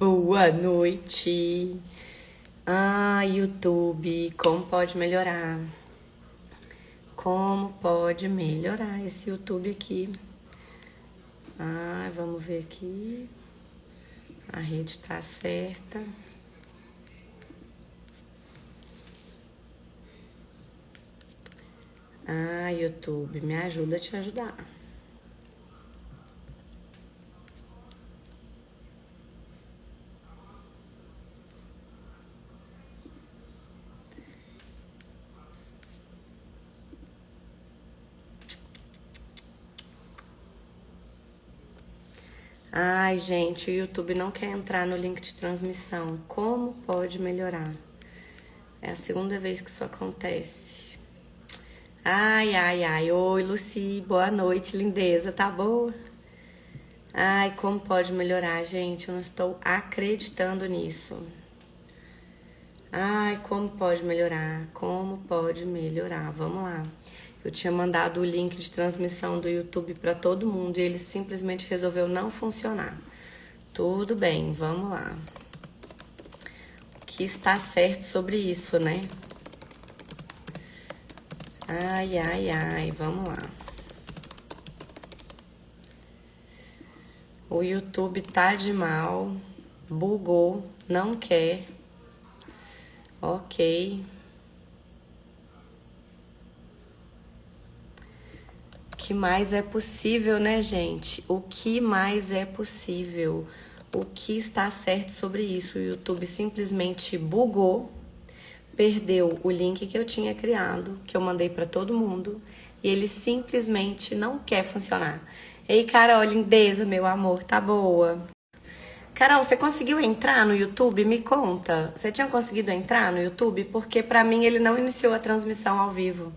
Boa noite. YouTube, como pode melhorar? Como pode melhorar esse YouTube aqui? Vamos ver aqui. A rede tá certa. YouTube, me ajuda a te ajudar. Gente, o YouTube não quer entrar no link de transmissão. Como pode melhorar? É a segunda vez que isso acontece. Oi, Lucy, boa noite, lindeza, tá boa? Como pode melhorar, gente? Eu não estou acreditando nisso. Como pode melhorar? Como pode melhorar? Vamos lá. Eu tinha mandado o link de transmissão do YouTube para todo mundo e ele simplesmente resolveu não funcionar. Tudo bem, vamos lá. O que está certo sobre isso, né? Vamos lá. O YouTube tá de mal, bugou, não quer. Ok. O que mais é possível, né, gente? O que mais é possível? O que está certo sobre isso? O YouTube simplesmente bugou, perdeu o link que eu tinha criado, que eu mandei para todo mundo, e ele simplesmente não quer funcionar. Ei, Carol, lindeza, meu amor, tá boa? Carol, você conseguiu entrar no YouTube? Me conta. Você tinha conseguido entrar no YouTube? Porque pra mim ele não iniciou a transmissão ao vivo.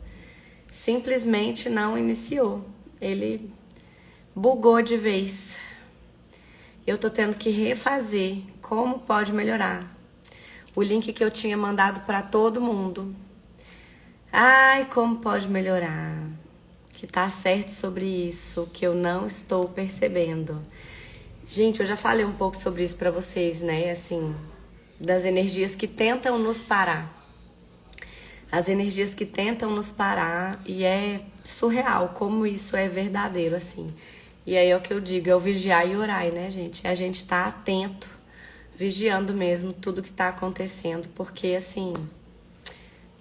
Simplesmente não iniciou. Ele bugou de vez. Eu tô tendo que refazer. Como pode melhorar? O link que eu tinha mandado pra todo mundo. Como pode melhorar? Que tá certo sobre isso, que eu não estou percebendo. Gente, eu já falei um pouco sobre isso pra vocês, né? Assim, das energias que tentam nos parar. As energias que tentam nos parar, e é surreal como isso é verdadeiro, assim. E aí é o que eu digo, é o vigiar e orar, né, gente? A gente tá atento, vigiando mesmo tudo que tá acontecendo, porque, assim,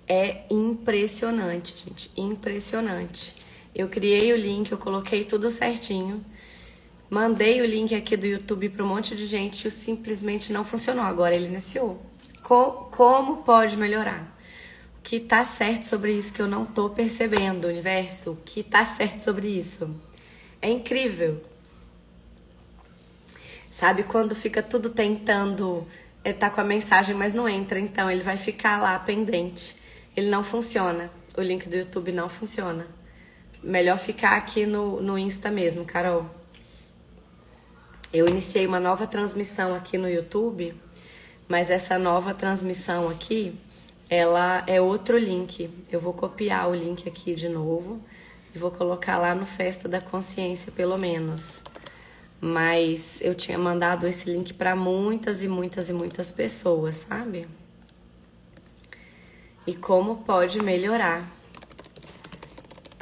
é impressionante, gente, impressionante. Eu criei o link, eu coloquei tudo certinho, mandei o link aqui do YouTube para um monte de gente e simplesmente não funcionou. Agora ele iniciou. Como pode melhorar? O que tá certo sobre isso que eu não tô percebendo, universo? O que tá certo sobre isso? É incrível. Sabe quando fica tudo tentando tá com a mensagem, mas não entra? Então ele vai ficar lá pendente. Ele não funciona. O link do YouTube não funciona. Melhor ficar aqui no Insta mesmo, Carol. Eu iniciei uma nova transmissão aqui no YouTube, mas essa nova transmissão aqui, ela é outro link. Eu vou copiar o link aqui de novo e vou colocar lá no Festa da Consciência, pelo menos. Mas eu tinha mandado esse link para muitas e muitas e muitas pessoas, sabe? E como pode melhorar?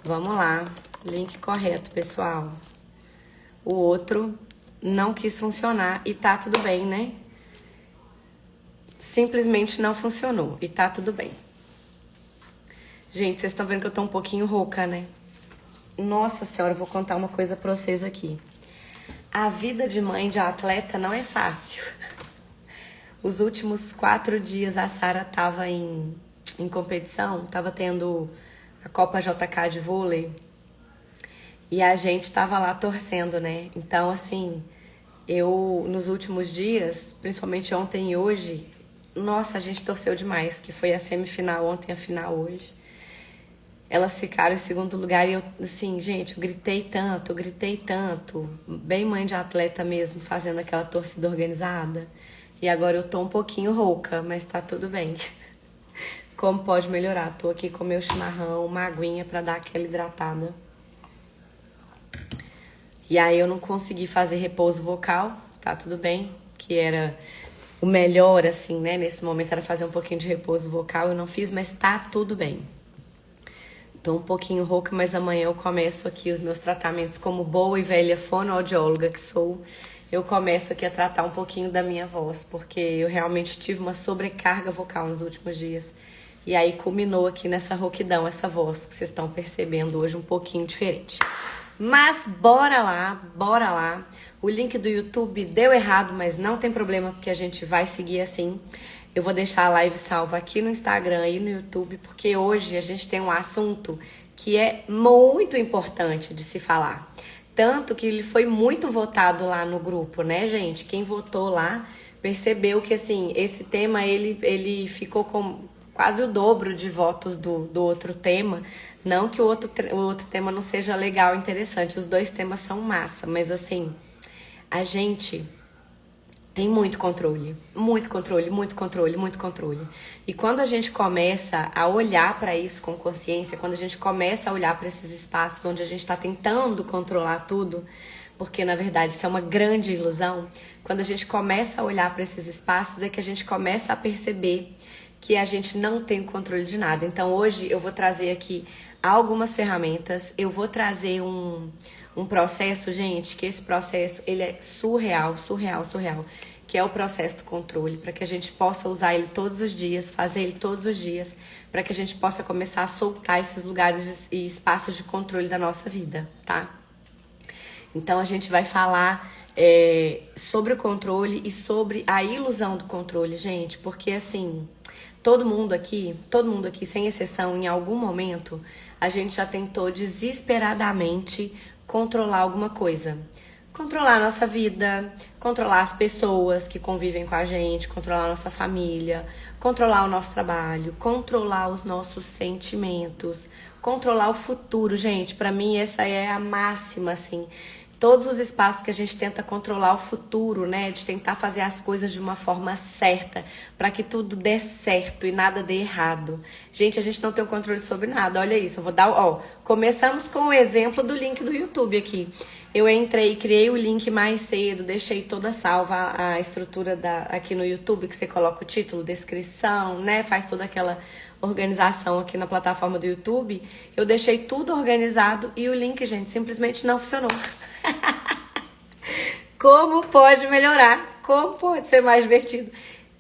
Vamos lá, link correto, pessoal. O outro não quis funcionar e tá tudo bem, né? Simplesmente não funcionou e tá tudo bem. Gente, vocês estão vendo que eu tô um pouquinho rouca, né? Nossa senhora, eu vou contar uma coisa pra vocês aqui. A vida de mãe de atleta não é fácil. Os últimos 4 dias a Sara tava em competição, tava tendo a Copa JK de vôlei. E a gente tava lá torcendo, né? Então, assim, eu, nos últimos dias, principalmente ontem e hoje, nossa, a gente torceu demais, que foi a semifinal ontem, a final hoje. Elas ficaram em segundo lugar e eu, assim, gente, eu gritei tanto, bem mãe de atleta mesmo, fazendo aquela torcida organizada. E agora eu tô um pouquinho rouca, mas tá tudo bem. Como pode melhorar? Tô aqui com meu chimarrão, uma aguinha pra dar aquela hidratada. E aí eu não consegui fazer repouso vocal, tá tudo bem. que era o melhor, assim, né? Nesse momento era fazer um pouquinho de repouso vocal. Eu não fiz, mas tá tudo bem. Tô um pouquinho rouca, mas amanhã eu começo aqui os meus tratamentos como boa e velha fonoaudióloga que sou. Eu começo aqui a tratar um pouquinho da minha voz, porque eu realmente tive uma sobrecarga vocal nos últimos dias. E aí culminou aqui nessa rouquidão, essa voz que vocês estão percebendo hoje um pouquinho diferente. Mas bora lá, bora lá. O link do YouTube deu errado, mas não tem problema, porque a gente vai seguir assim. Eu vou deixar a live salva aqui no Instagram e no YouTube, porque hoje a gente tem um assunto que é muito importante de se falar. Tanto que ele foi muito votado lá no grupo, né, gente? Quem votou lá percebeu que, assim, esse tema, ele ficou com quase o dobro de votos do outro tema. Não que o outro tema não seja legal, interessante. Os dois temas são massa, mas, assim, a gente tem muito controle, muito controle, muito controle, muito controle. E quando a gente começa a olhar para isso com consciência, quando a gente começa a olhar para esses espaços onde a gente está tentando controlar tudo, porque na verdade isso é uma grande ilusão, quando a gente começa a olhar para esses espaços é que a gente começa a perceber que a gente não tem o controle de nada. Então hoje eu vou trazer aqui algumas ferramentas, eu vou trazer um processo, gente, que esse processo, ele é surreal, que é o processo do controle, para que a gente possa usar ele todos os dias, fazer ele todos os dias, para que a gente possa começar a soltar esses lugares e espaços de controle da nossa vida, tá? Então a gente vai falar sobre o controle e sobre a ilusão do controle, gente, porque assim, todo mundo aqui, sem exceção, em algum momento, a gente já tentou desesperadamente controlar alguma coisa. Controlar a nossa vida, controlar as pessoas que convivem com a gente, controlar a nossa família, controlar o nosso trabalho, controlar os nossos sentimentos, controlar o futuro. Gente, pra mim essa é a máxima, assim. Todos os espaços que a gente tenta controlar o futuro, né? De tentar fazer as coisas de uma forma certa, para que tudo dê certo e nada dê errado. Gente, a gente não tem o controle sobre nada. Olha isso, eu vou dar, começamos com o exemplo do link do YouTube aqui. Eu entrei, criei o link mais cedo, deixei toda salva a estrutura aqui no YouTube, que você coloca o título, descrição, né? Faz toda aquela organização aqui na plataforma do YouTube. Eu deixei tudo organizado e o link, gente, simplesmente não funcionou. Como pode melhorar? Como pode ser mais divertido?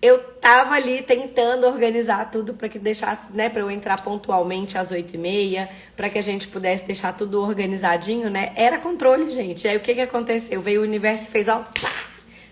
Eu tava ali tentando organizar tudo para que deixasse, né, para eu entrar pontualmente às 8h30, para que a gente pudesse deixar tudo organizadinho, né? Era controle, gente. E aí o que aconteceu? Veio o universo e fez, pá,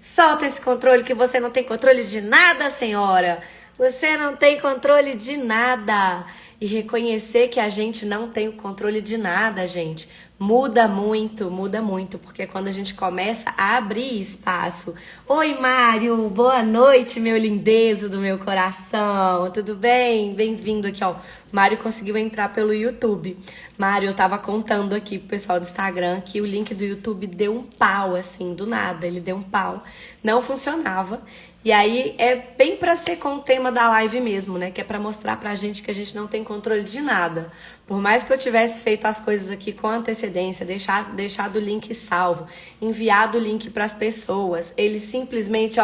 solta esse controle, que você não tem controle de nada, senhora. Você não tem controle de nada. E reconhecer que a gente não tem o controle de nada, gente, muda muito, porque quando a gente começa a abrir espaço. Oi, Mário, boa noite, meu lindezo do meu coração, tudo bem? Bem-vindo aqui, ó. Mário conseguiu entrar pelo YouTube. Mário, eu tava contando aqui pro pessoal do Instagram que o link do YouTube deu um pau, assim, do nada, ele deu um pau, não funcionava. E aí é bem pra ser com o tema da live mesmo, né? Que é pra mostrar pra gente que a gente não tem controle de nada. Por mais que eu tivesse feito as coisas aqui com antecedência, deixado o link salvo, enviado o link pras pessoas, ele simplesmente,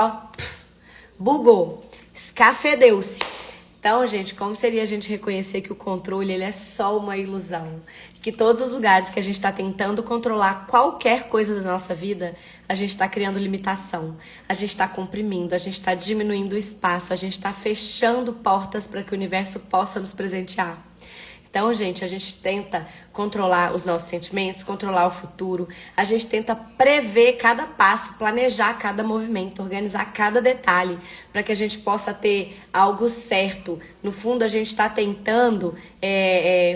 bugou, escafedeu-se. Então, gente, como seria a gente reconhecer que o controle ele é só uma ilusão? Que todos os lugares que a gente está tentando controlar qualquer coisa da nossa vida, a gente está criando limitação, a gente está comprimindo, a gente está diminuindo o espaço, a gente está fechando portas para que o universo possa nos presentear. Então, gente, a gente tenta controlar os nossos sentimentos, controlar o futuro. A gente tenta prever cada passo, planejar cada movimento, organizar cada detalhe para que a gente possa ter algo certo. No fundo, a gente está tentando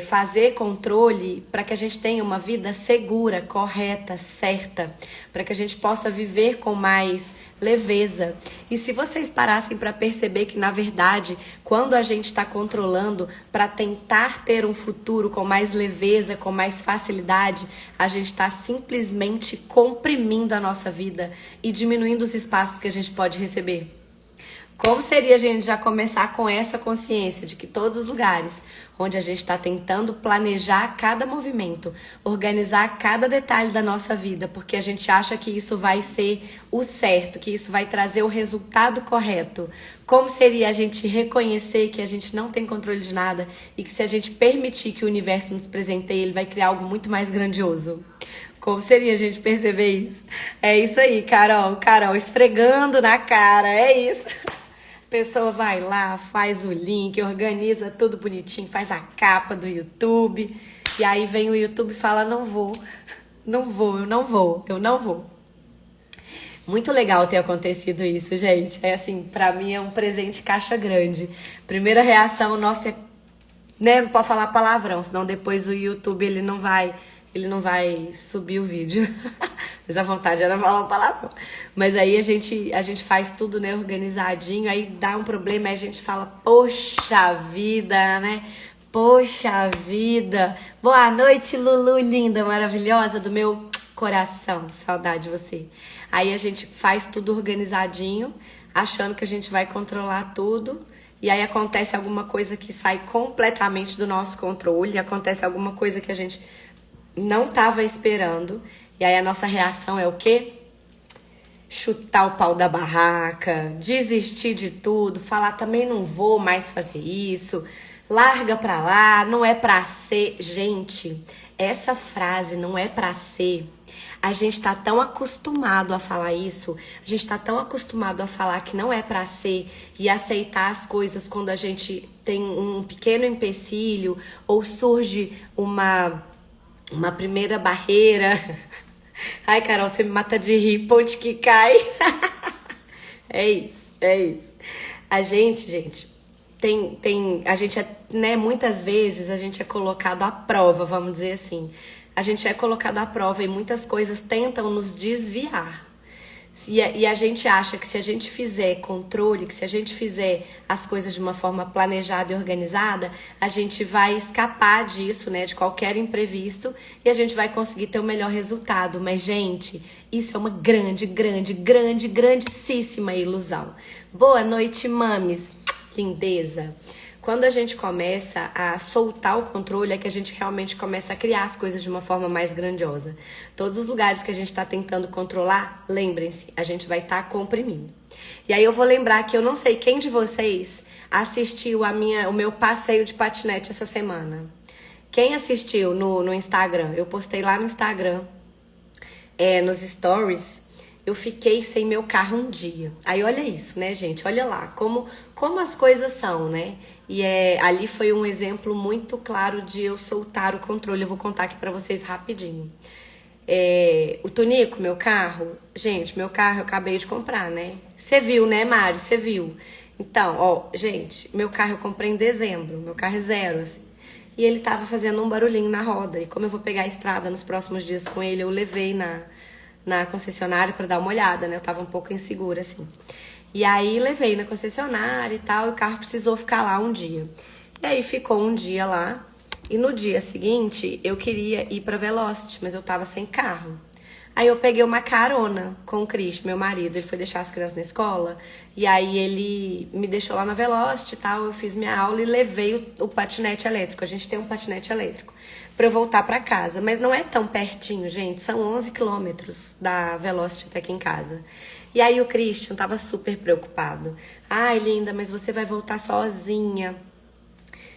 fazer controle para que a gente tenha uma vida segura, correta, certa, para que a gente possa viver com mais leveza. E se vocês parassem para perceber que, na verdade, quando a gente está controlando para tentar ter um futuro com mais leveza, com mais facilidade, a gente está simplesmente comprimindo a nossa vida e diminuindo os espaços que a gente pode receber. Como seria a gente já começar com essa consciência de que todos os lugares onde a gente está tentando planejar cada movimento, organizar cada detalhe da nossa vida, porque a gente acha que isso vai ser o certo, que isso vai trazer o resultado correto. Como seria a gente reconhecer que a gente não tem controle de nada e que se a gente permitir que o universo nos presenteie, ele vai criar algo muito mais grandioso? Como seria a gente perceber isso? É isso aí, Carol. Carol, esfregando na cara, é isso. A pessoa vai lá, faz o link, organiza tudo bonitinho, faz a capa do YouTube. E aí vem o YouTube e fala, não vou, eu não vou. Muito legal ter acontecido isso, gente. É assim, pra mim é um presente caixa grande. Primeira reação nossa é, né, não pode falar palavrão, senão depois o YouTube ele não vai subir o vídeo. Mas a vontade era falar um palavrão. Mas aí a gente faz tudo, né, organizadinho, aí dá um problema, aí a gente fala, poxa vida, né? Poxa vida. Boa noite, Lulu, linda, maravilhosa do meu coração. Saudade de você. Aí a gente faz tudo organizadinho, achando que a gente vai controlar tudo. E aí acontece alguma coisa que sai completamente do nosso controle, acontece alguma coisa que a gente não estava esperando. E aí a nossa reação é o quê? Chutar o pau da barraca, desistir de tudo, falar também não vou mais fazer isso, larga pra lá, não é pra ser. Gente, essa frase não é pra ser. A gente tá tão acostumado a falar isso, a gente tá tão acostumado a falar que não é pra ser e aceitar as coisas quando a gente tem um pequeno empecilho ou surge uma primeira barreira. Ai, Carol, você me mata de rir, ponte que cai. É isso. A gente, a gente é, né, muitas vezes a gente é colocado à prova, vamos dizer assim. A gente é colocado à prova e muitas coisas tentam nos desviar. E a gente acha que se a gente fizer controle, que se a gente fizer as coisas de uma forma planejada e organizada, a gente vai escapar disso, né, de qualquer imprevisto e a gente vai conseguir ter o melhor resultado. Mas, gente, isso é uma grandíssima ilusão. Boa noite, mames. Lindeza. Quando a gente começa a soltar o controle, é que a gente realmente começa a criar as coisas de uma forma mais grandiosa. Todos os lugares que a gente está tentando controlar, lembrem-se, a gente vai estar comprimindo. E aí eu vou lembrar que eu não sei quem de vocês assistiu o meu passeio de patinete essa semana. Quem assistiu no Instagram? Eu postei lá no Instagram, nos stories. Eu fiquei sem meu carro um dia. Aí olha isso, né, gente? Olha lá como as coisas são, né? E ali foi um exemplo muito claro de eu soltar o controle. Eu vou contar aqui pra vocês rapidinho. O Tonico, meu carro. Gente, meu carro eu acabei de comprar, né? Você viu, né, Mário? Você viu? Então, ó, gente, meu carro eu comprei em dezembro. Meu carro é zero, assim. E ele tava fazendo um barulhinho na roda. E como eu vou pegar a estrada nos próximos dias com ele, eu levei na concessionária pra dar uma olhada, né? Eu tava um pouco insegura, assim. E aí levei na concessionária e tal, e o carro precisou ficar lá um dia. E aí ficou um dia lá, e no dia seguinte eu queria ir pra Velocity, mas eu tava sem carro. Aí eu peguei uma carona com o Cris, meu marido, ele foi deixar as crianças na escola, e aí ele me deixou lá na Velocity e tal, eu fiz minha aula e levei o patinete elétrico. A gente tem um patinete elétrico pra eu voltar pra casa, mas não é tão pertinho, gente, são 11 quilômetros da Velocity até aqui em casa. E aí o Christian tava super preocupado. Ai, linda, mas você vai voltar sozinha.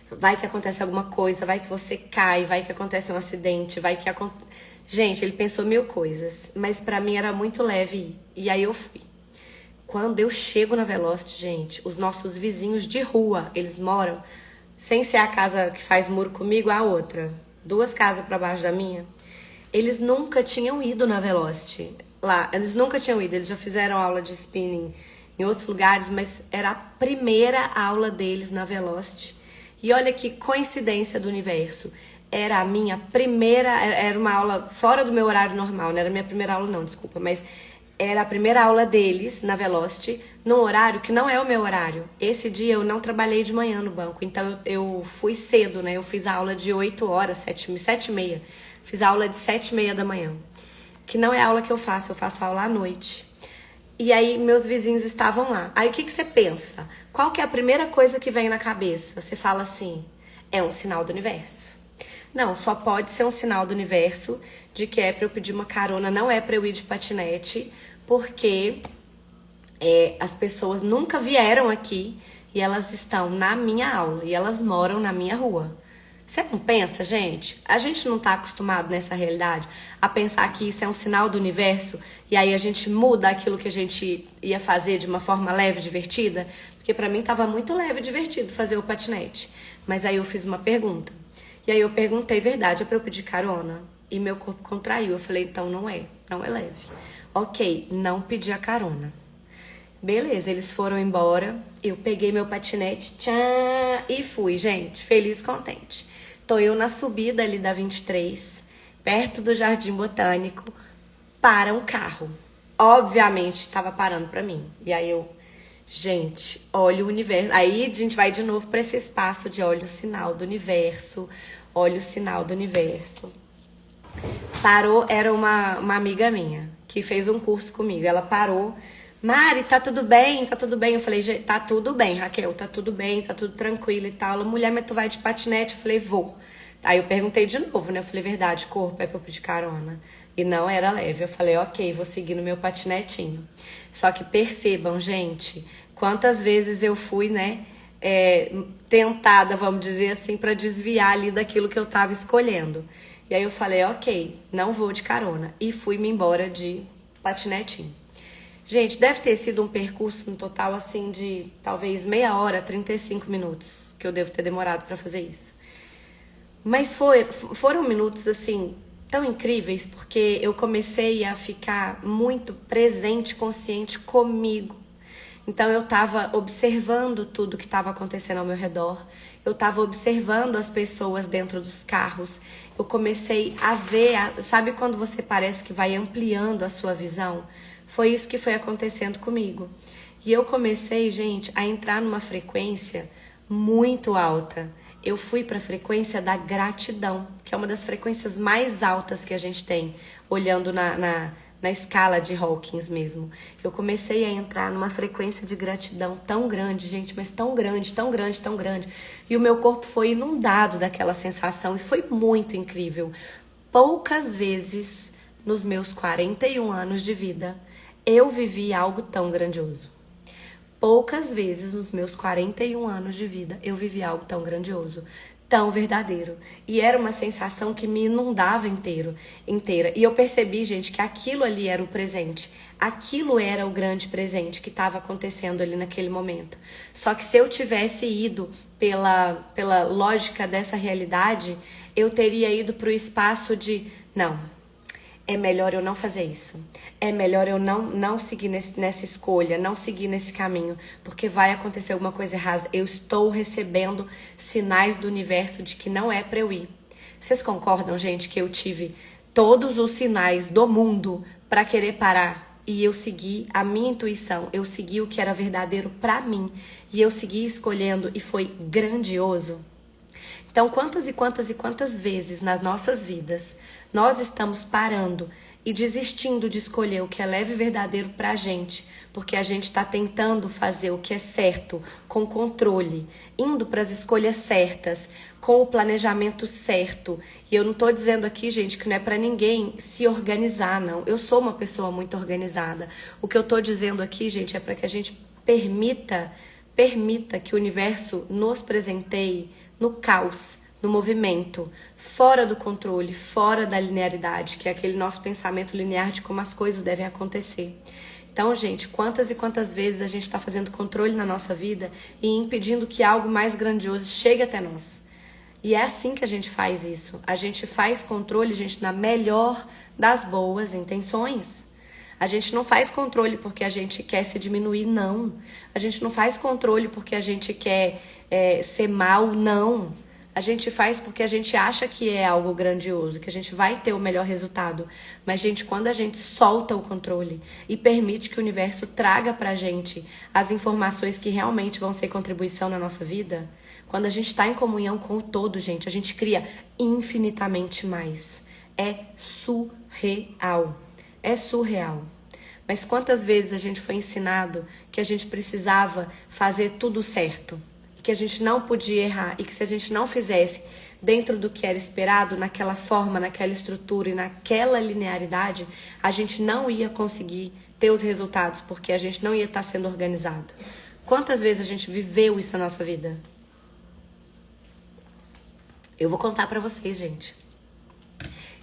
Vai que acontece alguma coisa, vai que você cai, vai que acontece um acidente, vai que acontece... Gente, ele pensou mil coisas, mas pra mim era muito leve ir. E aí eu fui. Quando eu chego na Velocity, gente, os nossos vizinhos de rua, eles moram, sem ser a casa que faz muro comigo, a outra, 2 casas pra baixo da minha, eles nunca tinham ido na Velocity. Lá, eles nunca tinham ido, eles já fizeram aula de spinning em outros lugares, mas era a primeira aula deles na Velocity. E olha que coincidência do universo. Era a minha primeira, era uma aula fora do meu horário normal, não era a minha primeira aula não, desculpa, mas era a primeira aula deles na Velocity, num horário que não é o meu horário. Esse dia eu não trabalhei de manhã no banco, então eu fui cedo, né? Eu fiz a aula de 8 horas, 7h30. Fiz a aula de 7h30 da manhã. Que não é a aula que eu faço aula à noite. E aí meus vizinhos estavam lá. Aí o que você pensa? Qual que é a primeira coisa que vem na cabeça? Você fala assim, é um sinal do universo. Não, só pode ser um sinal do universo de que é pra eu pedir uma carona, não é pra eu ir de patinete, porque as pessoas nunca vieram aqui e elas estão na minha aula e elas moram na minha rua. Você não pensa, gente? A gente não tá acostumado nessa realidade a pensar que isso é um sinal do universo e aí a gente muda aquilo que a gente ia fazer de uma forma leve e divertida? Porque pra mim tava muito leve e divertido fazer o patinete. Mas aí eu fiz uma pergunta. E aí eu perguntei, verdade, é pra eu pedir carona? E meu corpo contraiu. Eu falei, então não é leve. Ok, não pedi a carona. Beleza, eles foram embora, eu peguei meu patinete, tchan, e fui, gente, feliz e contente. Tô eu na subida ali da 23, perto do Jardim Botânico, para um carro. Obviamente, tava parando pra mim. E aí eu, gente, olha o universo. Aí a gente vai de novo pra esse espaço de olha o sinal do universo, olha o sinal do universo. Parou, era uma amiga minha, que fez um curso comigo, ela parou. Mari, tá tudo bem? Tá tudo bem? Eu falei, tá tudo bem, Raquel, tá tudo bem, tá tudo tranquilo e tal. Ela, mulher, mas tu vai de patinete? Eu falei, vou. Aí eu perguntei de novo, né? Eu falei, verdade, corpo, é pra eu pedir carona. E não era leve. Eu falei, ok, vou seguir no meu patinetinho. Só que percebam, gente, quantas vezes eu fui, né, tentada, vamos dizer assim, pra desviar ali daquilo que eu tava escolhendo. E aí eu falei, ok, não vou de carona. E fui-me embora de patinetinho. Gente, deve ter sido um percurso no total, assim, de talvez meia hora, 35 minutos, que eu devo ter demorado pra fazer isso. Mas foram minutos, assim, tão incríveis, porque eu comecei a ficar muito presente, consciente comigo. Então eu tava observando tudo que estava acontecendo ao meu redor. Eu tava observando as pessoas dentro dos carros. Eu comecei a ver, sabe quando você parece que vai ampliando a sua visão? Foi isso que foi acontecendo comigo. E eu comecei, gente, a entrar numa frequência muito alta. Eu fui para a frequência da gratidão, que é uma das frequências mais altas que a gente tem, olhando na escala de Hawkins mesmo. Eu comecei a entrar numa frequência de gratidão tão grande, gente, mas tão grande, tão grande, tão grande. E o meu corpo foi inundado daquela sensação e foi muito incrível. Poucas vezes nos meus 41 anos de vida eu vivi algo tão grandioso. Poucas vezes nos meus 41 anos de vida eu vivi algo tão grandioso, tão verdadeiro. E era uma sensação que me inundava inteira. E eu percebi, gente, que aquilo ali era o presente. Aquilo era o grande presente que estava acontecendo ali naquele momento. Só que se eu tivesse ido pela lógica dessa realidade, eu teria ido para o espaço de, não, é melhor eu não fazer isso. É melhor eu não seguir nessa escolha, não seguir nesse caminho, porque vai acontecer alguma coisa errada. Eu estou recebendo sinais do universo de que não é pra eu ir. Vocês concordam, gente, que eu tive todos os sinais do mundo pra querer parar? E eu segui a minha intuição, eu segui o que era verdadeiro pra mim. E eu segui escolhendo e foi grandioso. Então, quantas e quantas e quantas vezes nas nossas vidas nós estamos parando e desistindo de escolher o que é leve e verdadeiro pra gente, porque a gente está tentando fazer o que é certo, com controle, indo para as escolhas certas, com o planejamento certo. E eu não tô dizendo aqui, gente, que não é para ninguém se organizar, não. Eu sou uma pessoa muito organizada. O que eu tô dizendo aqui, gente, é para que a gente permita que o universo nos presenteie no caos, no movimento, fora do controle, fora da linearidade, que é aquele nosso pensamento linear de como as coisas devem acontecer. Então, gente, quantas e quantas vezes a gente está fazendo controle na nossa vida e impedindo que algo mais grandioso chegue até nós? E é assim que a gente faz isso. A gente faz controle, gente, na melhor das boas intenções. A gente não faz controle porque a gente quer se diminuir, não. A gente não faz controle porque a gente quer ser mal, não. A gente faz porque a gente acha que é algo grandioso, que a gente vai ter o melhor resultado. Mas, gente, quando a gente solta o controle e permite que o universo traga pra gente as informações que realmente vão ser contribuição na nossa vida, quando a gente está em comunhão com o todo, gente, a gente cria infinitamente mais. É surreal. É surreal. Mas quantas vezes a gente foi ensinado que a gente precisava fazer tudo certo, que a gente não podia errar e que se a gente não fizesse dentro do que era esperado, naquela forma, naquela estrutura e naquela linearidade, a gente não ia conseguir ter os resultados, porque a gente não ia estar sendo organizado. Quantas vezes a gente viveu isso na nossa vida? Eu vou contar pra vocês, gente.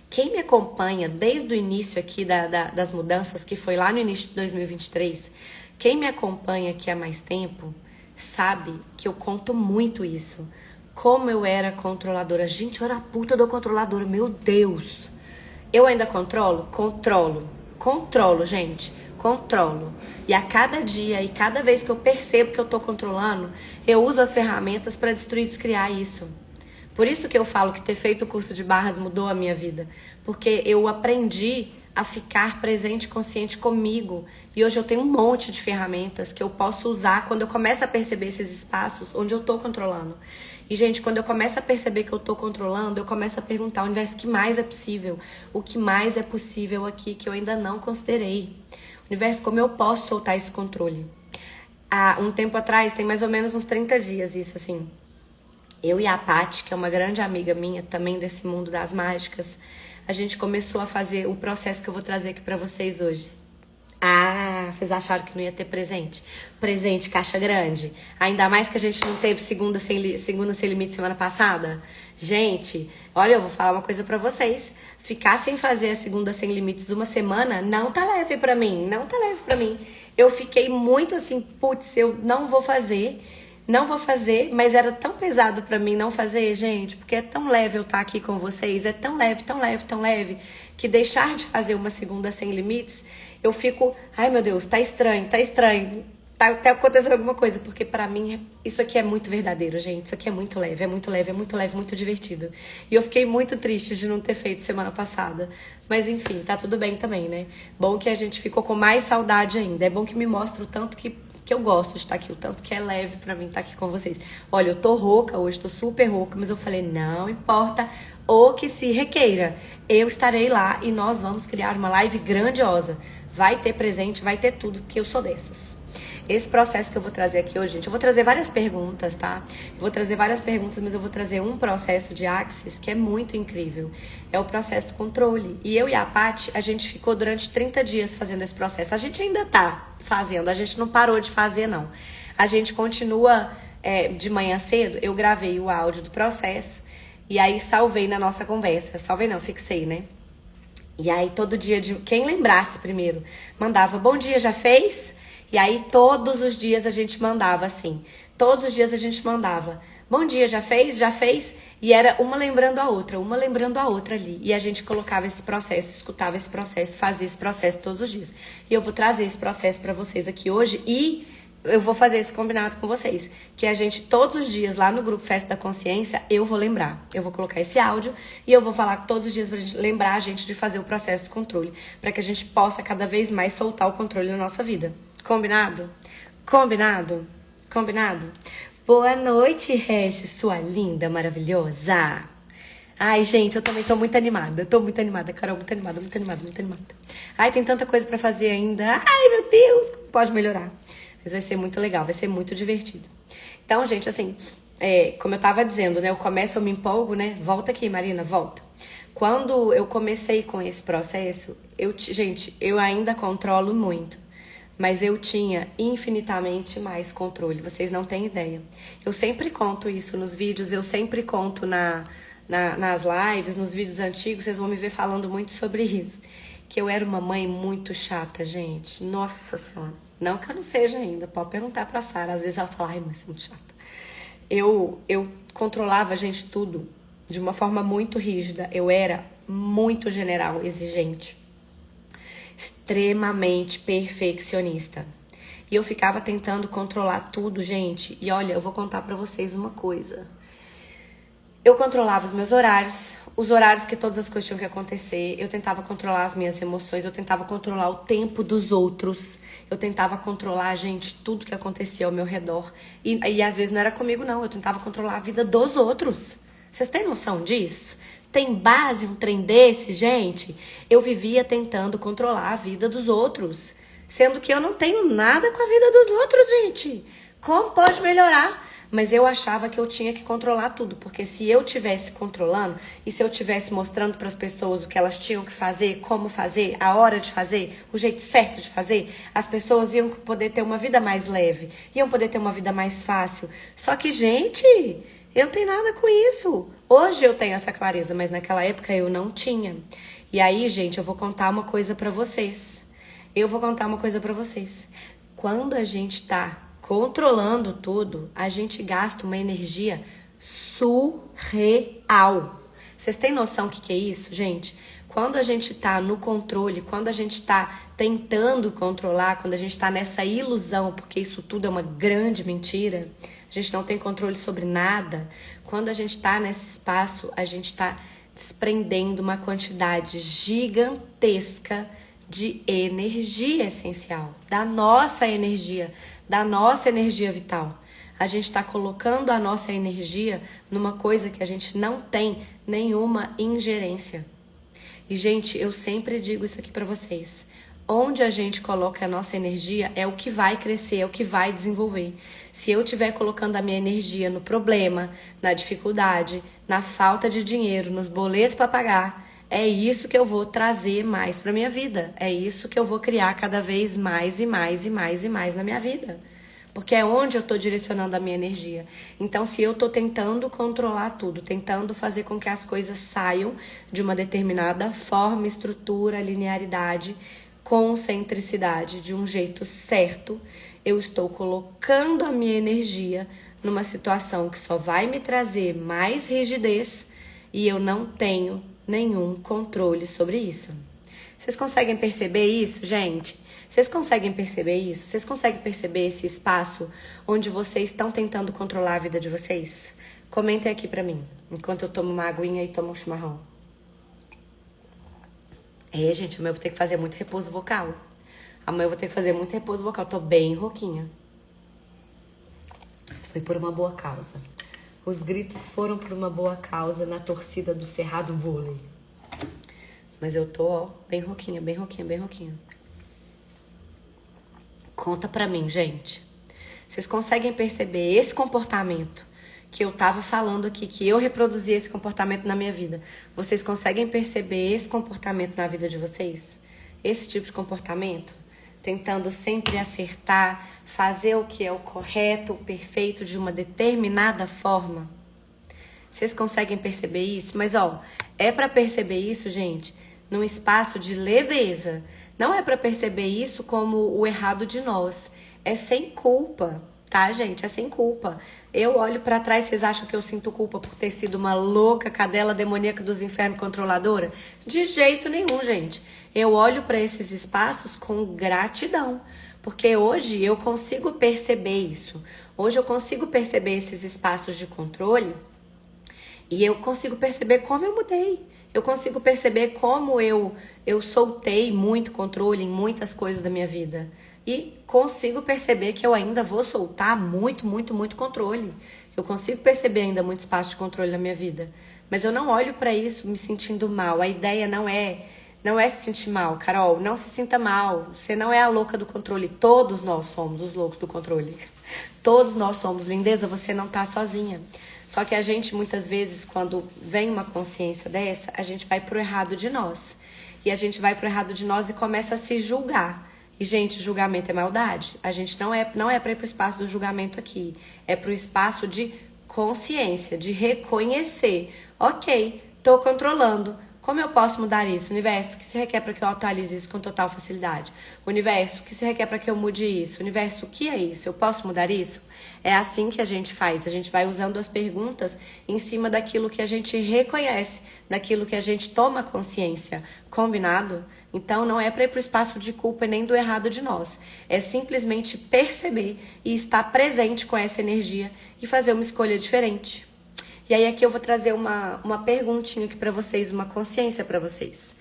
Quem me acompanha desde o início aqui das mudanças, que foi lá no início de 2023, quem me acompanha aqui há mais tempo, sabe que eu conto muito isso. Como eu era controladora. Gente, eu era a puta da controladora, meu Deus. Eu ainda controlo? Controlo, gente. Controlo. E a cada dia e cada vez que eu percebo que eu tô controlando, eu uso as ferramentas pra destruir e descriar isso. Por isso que eu falo que ter feito o curso de barras mudou a minha vida. Porque eu aprendi a ficar presente e consciente comigo. E hoje eu tenho um monte de ferramentas que eu posso usar quando eu começo a perceber esses espaços onde eu tô controlando. E, gente, quando eu começo a perceber que eu tô controlando, eu começo a perguntar, universo, o que mais é possível? O que mais é possível aqui que eu ainda não considerei? Universo, como eu posso soltar esse controle? Há um tempo atrás, tem mais ou menos uns 30 dias isso, assim. Eu e a Paty, que é uma grande amiga minha, também desse mundo das mágicas, a gente começou a fazer o processo que eu vou trazer aqui pra vocês hoje. Ah, vocês acharam que não ia ter presente? Presente, caixa grande. Ainda mais que a gente não teve segunda sem limite semana passada. Gente, olha, eu vou falar uma coisa pra vocês. Ficar sem fazer a segunda sem limites uma semana não tá leve pra mim. Não tá leve pra mim. Eu fiquei muito assim, putz, eu não vou fazer, mas era tão pesado pra mim não fazer, gente, porque é tão leve eu estar aqui com vocês, é tão leve, tão leve, tão leve, que deixar de fazer uma segunda sem limites, eu fico, ai meu Deus, tá estranho, tá acontecendo alguma coisa, porque pra mim isso aqui é muito verdadeiro, gente, isso aqui é muito leve, muito divertido. E eu fiquei muito triste de não ter feito semana passada, mas enfim, tá tudo bem também, né? Bom que a gente ficou com mais saudade ainda, é bom que me mostra o tanto que eu gosto de estar aqui, o tanto que é leve pra mim estar aqui com vocês. Olha, eu tô rouca hoje, tô super rouca, mas eu falei, não importa o que se requeira, eu estarei lá e nós vamos criar uma live grandiosa. Vai ter presente, vai ter tudo, porque eu sou dessas. Esse processo que eu vou trazer aqui hoje, gente, eu vou trazer várias perguntas, tá? Eu vou trazer várias perguntas, mas eu vou trazer um processo de Axis que é muito incrível. É o processo do controle. E eu e a Paty, a gente ficou durante 30 dias fazendo esse processo. A gente ainda tá fazendo, a gente não parou de fazer, não. A gente continua de manhã cedo, eu gravei o áudio do processo e aí salvei na nossa conversa. Salvei não, fixei, né? E aí todo dia, quem lembrasse primeiro, mandava, bom dia, já fez? E aí todos os dias a gente mandava assim, todos os dias a gente mandava, bom dia, já fez? Já fez? E era uma lembrando a outra ali. E a gente colocava esse processo, escutava esse processo, fazia esse processo todos os dias. E eu vou trazer esse processo pra vocês aqui hoje e eu vou fazer esse combinado com vocês. Que a gente, todos os dias, lá no grupo Festa da Consciência, eu vou lembrar. Eu vou colocar esse áudio e eu vou falar todos os dias pra gente lembrar a gente de fazer o processo do controle. Pra que a gente possa cada vez mais soltar o controle na nossa vida. Combinado? Combinado? Combinado? Boa noite, Regis, sua linda, maravilhosa. Ai, gente, eu também tô muito animada. Tô muito animada, Carol, muito animada. Ai, tem tanta coisa pra fazer ainda. Ai, meu Deus, como pode melhorar? Mas vai ser muito legal, vai ser muito divertido. Então, gente, assim, como eu tava dizendo, né? Eu começo, eu me empolgo, né? Volta aqui, Marina, volta. Quando eu comecei com esse processo, gente, eu ainda controlo muito. Mas eu tinha infinitamente mais controle, vocês não têm ideia. Eu sempre conto isso nos vídeos, eu sempre conto nas lives, nos vídeos antigos, vocês vão me ver falando muito sobre isso. Que eu era uma mãe muito chata, gente. Nossa Senhora. Não que eu não seja ainda, pode perguntar pra Sara. Às vezes ela fala, ai, mas você é muito chata. Eu controlava, gente, tudo de uma forma muito rígida. Eu era muito general, exigente. Extremamente perfeccionista. E eu ficava tentando controlar tudo, gente. E olha, eu vou contar pra vocês uma coisa. Eu controlava os meus horários, os horários que todas as coisas tinham que acontecer. Eu tentava controlar as minhas emoções, eu tentava controlar o tempo dos outros. Eu tentava controlar, gente, tudo que acontecia ao meu redor. E às vezes não era comigo, não. Eu tentava controlar a vida dos outros. Vocês têm noção disso? Tem base um trem desse, gente? Eu vivia tentando controlar a vida dos outros. Sendo que eu não tenho nada com a vida dos outros, gente. Como pode melhorar? Mas eu achava que eu tinha que controlar tudo, porque se eu tivesse controlando e se eu tivesse mostrando para as pessoas o que elas tinham que fazer, como fazer, a hora de fazer, o jeito certo de fazer, as pessoas iam poder ter uma vida mais leve, iam poder ter uma vida mais fácil. Só que, gente, eu não tenho nada com isso. Hoje eu tenho essa clareza, mas naquela época eu não tinha. E aí, gente, eu vou contar uma coisa para vocês. Quando a gente tá controlando tudo, a gente gasta uma energia surreal. Vocês têm noção do que é isso, gente? Quando a gente tá no controle, quando a gente tá tentando controlar, quando a gente tá nessa ilusão, porque isso tudo é uma grande mentira, a gente não tem controle sobre nada. Quando a gente tá nesse espaço, a gente tá desprendendo uma quantidade gigantesca de energia essencial, da nossa energia vital. A gente está colocando a nossa energia numa coisa que a gente não tem nenhuma ingerência. E, gente, eu sempre digo isso aqui para vocês. Onde a gente coloca a nossa energia é o que vai crescer, é o que vai desenvolver. Se eu estiver colocando a minha energia no problema, na dificuldade, na falta de dinheiro, nos boletos para pagar, é isso que eu vou trazer mais para minha vida. É isso que eu vou criar cada vez mais e mais e mais e mais na minha vida. Porque é onde eu estou direcionando a minha energia. Então, se eu estou tentando controlar tudo, tentando fazer com que as coisas saiam de uma determinada forma, estrutura, linearidade, concentricidade, de um jeito certo, eu estou colocando a minha energia numa situação que só vai me trazer mais rigidez e eu não tenho nenhum controle sobre isso. Vocês conseguem perceber isso, gente? Vocês conseguem perceber isso? Vocês conseguem perceber esse espaço onde vocês estão tentando controlar a vida de vocês? Comentem aqui pra mim, enquanto eu tomo uma aguinha e tomo um chimarrão. Gente, amanhã eu vou ter que fazer muito repouso vocal. Tô bem rouquinha. Isso foi por uma boa causa. Os gritos foram por uma boa causa na torcida do Cerrado Vôlei. Mas eu tô, bem rouquinha. Conta pra mim, gente. Vocês conseguem perceber esse comportamento que eu tava falando aqui, que eu reproduzi esse comportamento na minha vida? Vocês conseguem perceber esse comportamento na vida de vocês? Esse tipo de comportamento? Tentando sempre acertar, fazer o que é o correto, o perfeito de uma determinada forma. Vocês conseguem perceber isso? Mas, é pra perceber isso, gente, num espaço de leveza. Não é pra perceber isso como o errado de nós. É sem culpa, tá, gente? É sem culpa. Eu olho pra trás, vocês acham que eu sinto culpa por ter sido uma louca cadela demoníaca dos infernos controladora? De jeito nenhum, gente. Eu olho pra esses espaços com gratidão. Porque hoje eu consigo perceber isso. Hoje eu consigo perceber esses espaços de controle e eu consigo perceber como eu mudei. Eu consigo perceber como eu soltei muito controle em muitas coisas da minha vida. E consigo perceber que eu ainda vou soltar muito, muito, muito controle. Eu consigo perceber ainda muito espaço de controle na minha vida. Mas eu não olho pra isso me sentindo mal. A ideia não é se sentir mal, Carol. Não se sinta mal. Você não é a louca do controle. Todos nós somos os loucos do controle. Todos nós somos. Lindeza, você não tá sozinha. Só que a gente, muitas vezes, quando vem uma consciência dessa, a gente vai pro errado de nós. E a gente vai pro errado de nós e começa a se julgar. E, gente, julgamento é maldade. A gente não é pra ir pro espaço do julgamento aqui. É pro espaço de consciência, de reconhecer. Ok, tô controlando. Como eu posso mudar isso? Universo, o que se requer para que eu atualize isso com total facilidade? Universo, o que se requer para que eu mude isso? Universo, o que é isso? Eu posso mudar isso? É assim que a gente faz. A gente vai usando as perguntas em cima daquilo que a gente reconhece, daquilo que a gente toma consciência. Combinado? Então, não é para ir para o espaço de culpa e nem do errado de nós. É simplesmente perceber e estar presente com essa energia e fazer uma escolha diferente. E aí aqui eu vou trazer uma perguntinha aqui pra vocês, uma consciência pra vocês,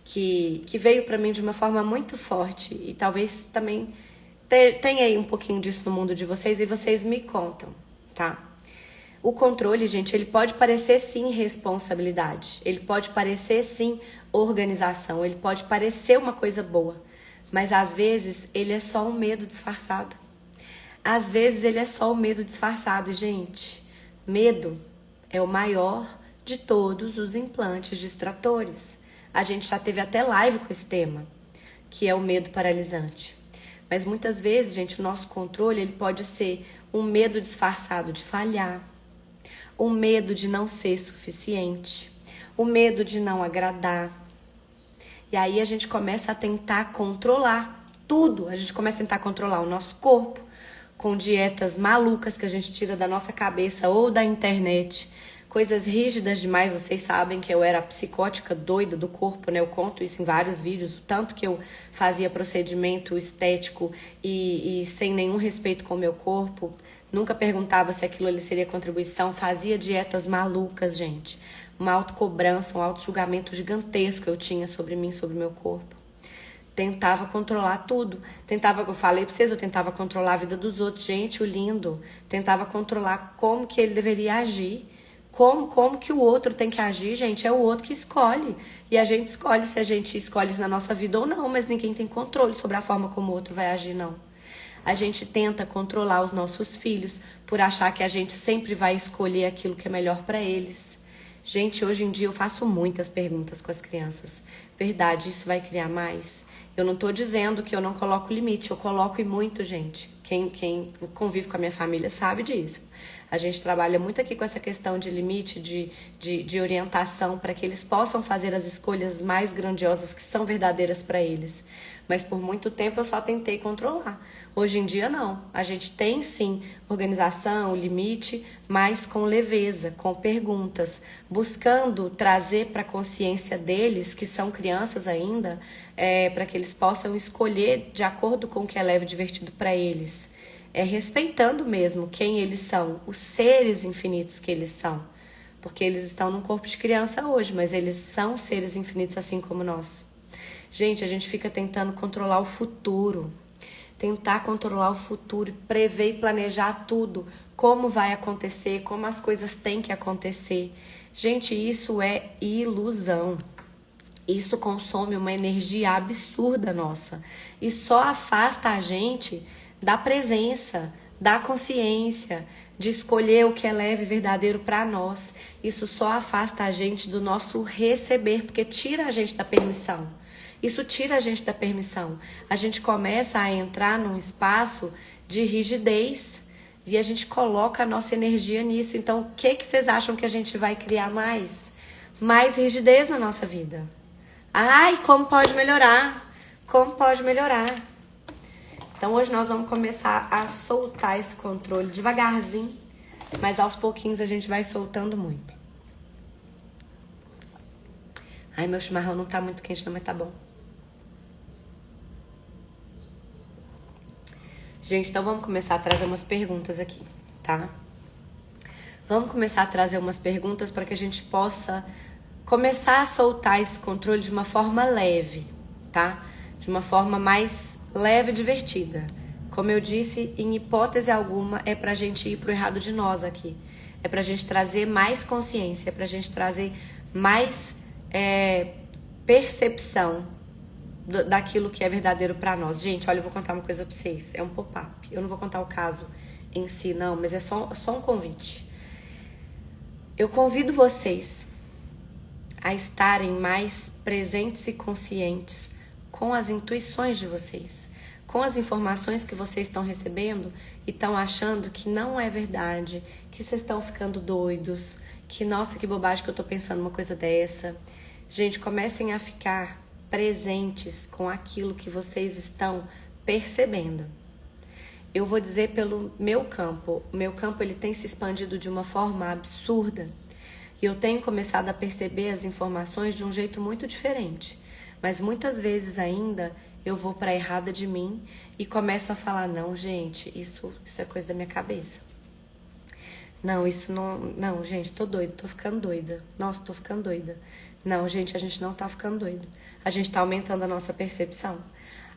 que veio pra mim de uma forma muito forte e talvez também tenha aí um pouquinho disso no mundo de vocês e vocês me contam, tá? O controle, gente, ele pode parecer sim responsabilidade, ele pode parecer sim organização, ele pode parecer uma coisa boa, Mas às vezes ele é só um medo disfarçado. Às vezes ele é só um medo disfarçado, gente. Medo é o maior de todos os implantes distratores. A gente já teve até live com esse tema, que é o medo paralisante. Mas muitas vezes, gente, o nosso controle ele pode ser um medo disfarçado de falhar, um medo de não ser suficiente, o medo de não agradar. E aí a gente começa a tentar controlar tudo. A gente começa a tentar controlar o nosso corpo com dietas malucas que a gente tira da nossa cabeça ou da internet. Coisas rígidas demais. Vocês sabem que eu era psicótica doida do corpo, né? Eu conto isso em vários vídeos. O tanto que eu fazia procedimento estético e sem nenhum respeito com o meu corpo. Nunca perguntava se aquilo ali seria contribuição. Fazia dietas malucas, gente. Uma autocobrança, um auto-julgamento gigantesco eu tinha sobre mim, sobre o meu corpo. Tentava controlar tudo. Eu falei pra vocês, eu tentava controlar a vida dos outros. Gente, o lindo. Tentava controlar como que ele deveria agir. Como que o outro tem que agir, gente. É o outro que escolhe. E a gente escolhe se a gente escolhe isso na nossa vida ou não. Mas ninguém tem controle sobre a forma como o outro vai agir, não. A gente tenta controlar os nossos filhos por achar que a gente sempre vai escolher aquilo que é melhor pra eles. Gente, hoje em dia eu faço muitas perguntas com as crianças. Verdade, isso vai criar mais? Eu não tô dizendo que eu não coloco limite, eu coloco e muito, gente. Quem convive com a minha família sabe disso. A gente trabalha muito aqui com essa questão de limite, de orientação, para que eles possam fazer as escolhas mais grandiosas que são verdadeiras para eles. Mas por muito tempo eu só tentei controlar. Hoje em dia não. A gente tem sim organização, limite, mas com leveza, com perguntas, buscando trazer para a consciência deles, que são crianças ainda, para que eles possam escolher de acordo com o que é leve e divertido para eles. Respeitando mesmo quem eles são, os seres infinitos que eles são. Porque eles estão num corpo de criança hoje, mas eles são seres infinitos assim como nós. Gente, a gente fica tentando controlar o futuro. Tentar controlar o futuro, prever e planejar tudo. Como vai acontecer, como as coisas têm que acontecer. Gente, isso é ilusão. Isso consome uma energia absurda nossa. E só afasta a gente da presença, da consciência, de escolher o que é leve e verdadeiro para nós. Isso só afasta a gente do nosso receber, porque tira a gente da permissão. Isso tira a gente da permissão. A gente começa a entrar num espaço de rigidez e a gente coloca a nossa energia nisso. Então, o que vocês acham que a gente vai criar mais? Mais rigidez na nossa vida. Ai, como pode melhorar? Como pode melhorar? Então, hoje nós vamos começar a soltar esse controle devagarzinho, mas aos pouquinhos a gente vai soltando muito. Ai, meu chimarrão não tá muito quente não, mas tá bom. Gente, então vamos começar a trazer umas perguntas aqui, tá? Vamos começar a trazer umas perguntas para que a gente possa começar a soltar esse controle de uma forma leve, tá? De uma forma mais leve e divertida. Como eu disse, em hipótese alguma, é pra gente ir pro errado de nós aqui. É pra gente trazer mais consciência, é pra gente trazer mais percepção daquilo que é verdadeiro pra nós. Gente, olha, eu vou contar uma coisa pra vocês. É um pop-up. Eu não vou contar o caso em si, não, mas é só um convite. Eu convido vocês a estarem mais presentes e conscientes com as intuições de vocês, com as informações que vocês estão recebendo e estão achando que não é verdade, que vocês estão ficando doidos, que nossa, que bobagem que eu tô pensando uma coisa dessa. Gente, comecem a ficar presentes com aquilo que vocês estão percebendo. Eu vou dizer pelo meu campo. O meu campo ele tem se expandido de uma forma absurda. E eu tenho começado a perceber as informações de um jeito muito diferente. Mas muitas vezes ainda eu vou para errada de mim e começo a falar, não, gente, isso é coisa da minha cabeça. Não, isso não, gente, tô doida, tô ficando doida. Nossa, tô ficando doida. Não, gente, a gente não tá ficando doido. A gente tá aumentando a nossa percepção.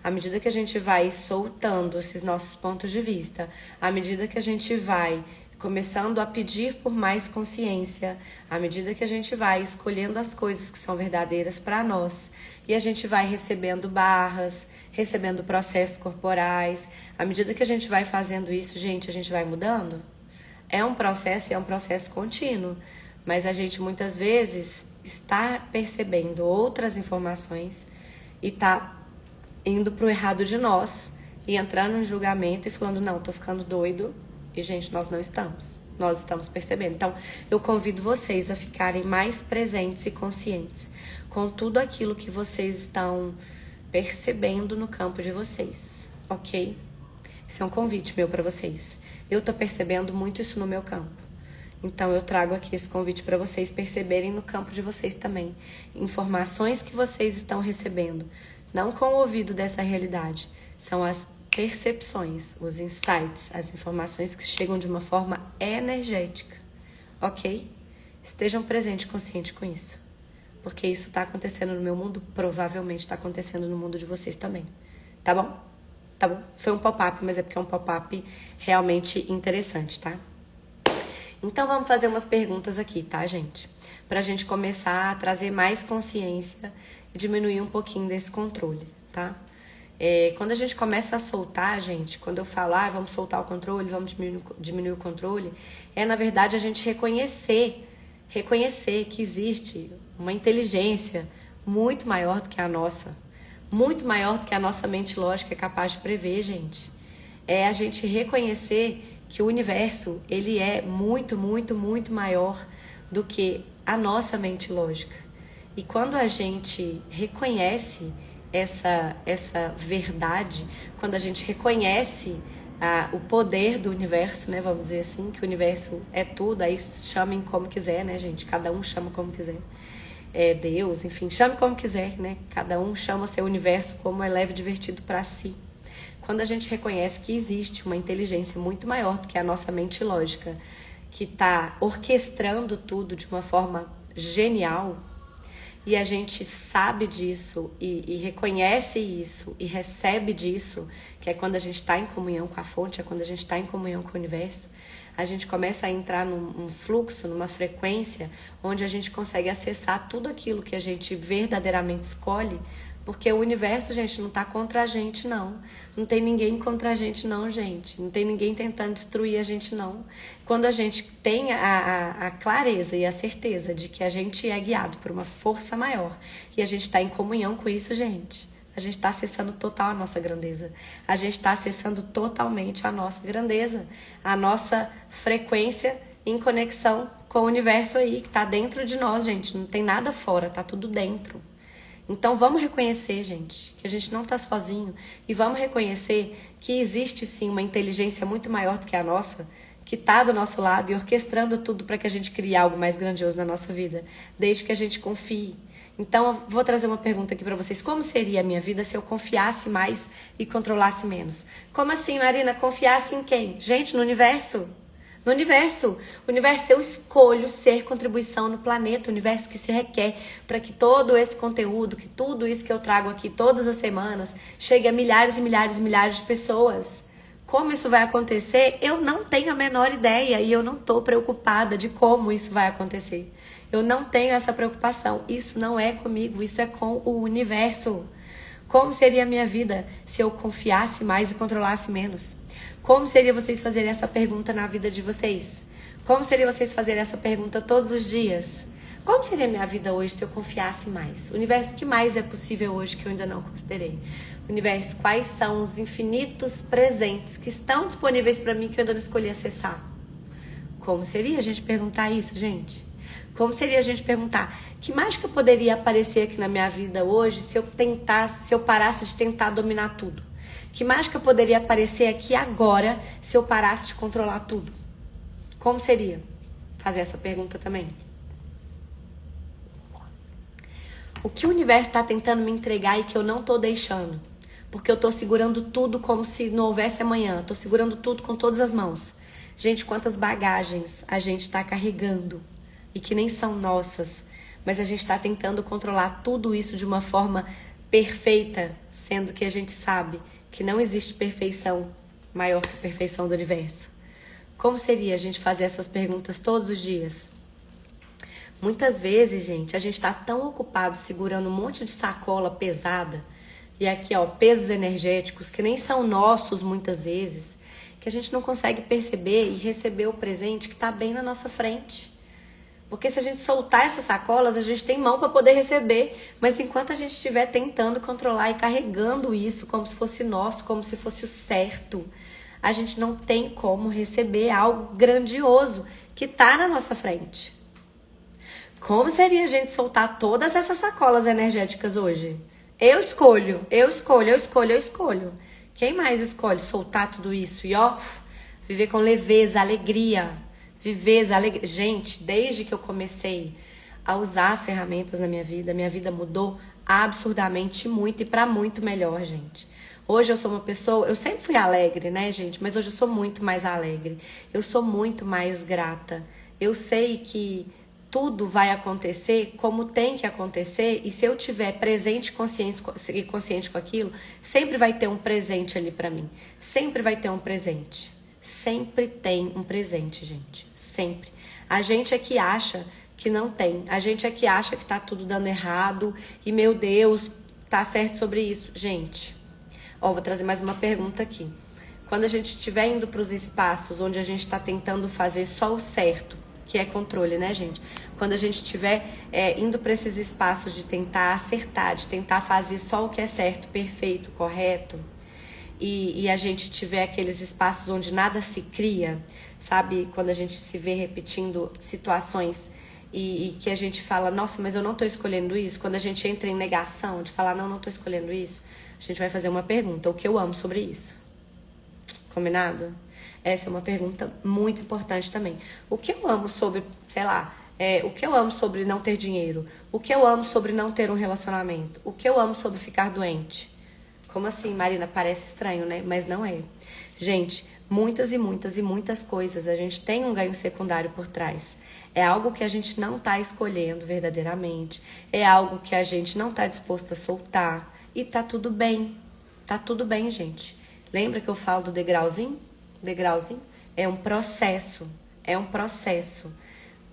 À medida que a gente vai soltando esses nossos pontos de vista, à medida que a gente vai começando a pedir por mais consciência, à medida que a gente vai escolhendo as coisas que são verdadeiras para nós, e a gente vai recebendo barras, recebendo processos corporais, à medida que a gente vai fazendo isso, gente, a gente vai mudando. É um processo e é um processo contínuo, mas a gente muitas vezes está percebendo outras informações e está indo pro errado de nós e entrando em julgamento e falando, não, tô ficando doido. E, gente, nós não estamos. Nós estamos percebendo. Então, eu convido vocês a ficarem mais presentes e conscientes com tudo aquilo que vocês estão percebendo no campo de vocês, ok? Esse é um convite meu para vocês. Eu tô percebendo muito isso no meu campo. Então, eu trago aqui esse convite para vocês perceberem no campo de vocês também. Informações que vocês estão recebendo, não com o ouvido dessa realidade, são as percepções, os insights, as informações que chegam de uma forma energética, ok? Estejam presentes e conscientes com isso, porque isso está acontecendo no meu mundo, provavelmente está acontecendo no mundo de vocês também, tá bom? Tá bom? Foi um pop-up, mas é porque é um pop-up realmente interessante, tá? Então vamos fazer umas perguntas aqui, tá, gente? Pra gente começar a trazer mais consciência e diminuir um pouquinho desse controle, tá? Quando a gente começa a soltar, gente, quando eu falar, vamos soltar o controle, vamos diminuir o controle, na verdade a gente reconhecer que existe uma inteligência muito maior do que a nossa, muito maior do que a nossa mente lógica é capaz de prever, gente. É a gente reconhecer que o universo, ele é muito, muito, muito maior do que a nossa mente lógica. E quando a gente reconhece essa verdade, quando a gente reconhece o poder do universo, né, vamos dizer assim, que o universo é tudo, aí chamem como quiser, né, gente, cada um chama como quiser, Deus, enfim, chame como quiser, né, cada um chama seu universo como é leve e divertido para si. Quando a gente reconhece que existe uma inteligência muito maior do que a nossa mente lógica, que está orquestrando tudo de uma forma genial, e a gente sabe disso e reconhece isso e recebe disso, que é quando a gente está em comunhão com a fonte, é quando a gente está em comunhão com o universo, a gente começa a entrar num fluxo, numa frequência, onde a gente consegue acessar tudo aquilo que a gente verdadeiramente escolhe, porque o universo, gente, não tá contra a gente, não. Não tem ninguém contra a gente, não, gente. Não tem ninguém tentando destruir a gente, não. Quando a gente tem a clareza e a certeza de que a gente é guiado por uma força maior e a gente tá em comunhão com isso, gente, a gente tá acessando total a nossa grandeza. A gente tá acessando totalmente a nossa grandeza, a nossa frequência em conexão com o universo aí, que tá dentro de nós, gente. Não tem nada fora, tá tudo dentro. Então vamos reconhecer, gente, que a gente não está sozinho e vamos reconhecer que existe sim uma inteligência muito maior do que a nossa, que está do nosso lado e orquestrando tudo para que a gente crie algo mais grandioso na nossa vida, desde que a gente confie. Então eu vou trazer uma pergunta aqui para vocês. Como seria a minha vida se eu confiasse mais e controlasse menos? Como assim, Marina? Confiasse em quem? Gente, no universo. No universo. O universo, eu escolho ser contribuição no planeta, o universo que se requer para que todo esse conteúdo, que tudo isso que eu trago aqui todas as semanas, chegue a milhares e milhares e milhares de pessoas. Como isso vai acontecer, eu não tenho a menor ideia e eu não estou preocupada de como isso vai acontecer. Eu não tenho essa preocupação. Isso não é comigo, isso é com o universo. Como seria a minha vida se eu confiasse mais e controlasse menos? Como seria vocês fazerem essa pergunta na vida de vocês? Como seria vocês fazerem essa pergunta todos os dias? Como seria a minha vida hoje se eu confiasse mais? Universo, o que mais é possível hoje que eu ainda não considerei? Universo, quais são os infinitos presentes que estão disponíveis para mim que eu ainda não escolhi acessar? Como seria a gente perguntar isso, gente? Como seria a gente perguntar que mágica poderia aparecer aqui na minha vida hoje se eu parasse de tentar dominar tudo? Que mágica poderia aparecer aqui agora se eu parasse de controlar tudo? Como seria? Fazer essa pergunta também. O que o universo está tentando me entregar e que eu não estou deixando? Porque eu estou segurando tudo como se não houvesse amanhã. Estou segurando tudo com todas as mãos. Gente, quantas bagagens a gente está carregando e que nem são nossas. Mas a gente está tentando controlar tudo isso de uma forma perfeita, sendo que a gente sabe que não existe perfeição maior que a perfeição do universo. Como seria a gente fazer essas perguntas todos os dias? Muitas vezes, gente, a gente tá tão ocupado segurando um monte de sacola pesada, e aqui, ó, pesos energéticos que nem são nossos muitas vezes, que a gente não consegue perceber e receber o presente que tá bem na nossa frente. Porque se a gente soltar essas sacolas, a gente tem mão para poder receber. Mas enquanto a gente estiver tentando controlar e carregando isso como se fosse nosso, como se fosse o certo, a gente não tem como receber algo grandioso que tá na nossa frente. Como seria a gente soltar todas essas sacolas energéticas hoje? Eu escolho. Quem mais escolhe soltar tudo isso? E ó, viver com leveza, alegria. Gente, desde que eu comecei a usar as ferramentas na minha vida mudou absurdamente muito e pra muito melhor, gente. Hoje eu sou uma pessoa, eu sempre fui alegre, né, gente? Mas hoje eu sou muito mais alegre. Eu sou muito mais grata. Eu sei que tudo vai acontecer como tem que acontecer, e se eu tiver presente e consciente com aquilo, sempre vai ter um presente ali pra mim. Sempre vai ter um presente. Sempre tem um presente, gente. Sempre. A gente é que acha que não tem. A gente é que acha que tá tudo dando errado e, meu Deus, tá certo sobre isso. Gente, ó, vou trazer mais uma pergunta aqui. Quando a gente estiver indo pros espaços onde a gente tá tentando fazer só o certo, que é controle, né, gente? Quando a gente estiver indo para esses espaços de tentar acertar, de tentar fazer só o que é certo, perfeito, correto, e a gente tiver aqueles espaços onde nada se cria, sabe? Quando a gente se vê repetindo situações e que a gente fala, nossa, mas eu não tô escolhendo isso. Quando a gente entra em negação de falar, não tô escolhendo isso, a gente vai fazer uma pergunta, o que eu amo sobre isso? Combinado? Essa é uma pergunta muito importante também. O que eu amo sobre, sei lá, o que eu amo sobre não ter dinheiro? O que eu amo sobre não ter um relacionamento? O que eu amo sobre ficar doente? Como assim, Marina? Parece estranho, né? Mas não é. Gente, muitas e muitas e muitas coisas. A gente tem um ganho secundário por trás. É algo que a gente não tá escolhendo verdadeiramente. É algo que a gente não tá disposto a soltar. E tá tudo bem. Tá tudo bem, gente. Lembra que eu falo do degrauzinho? Degrauzinho é um processo,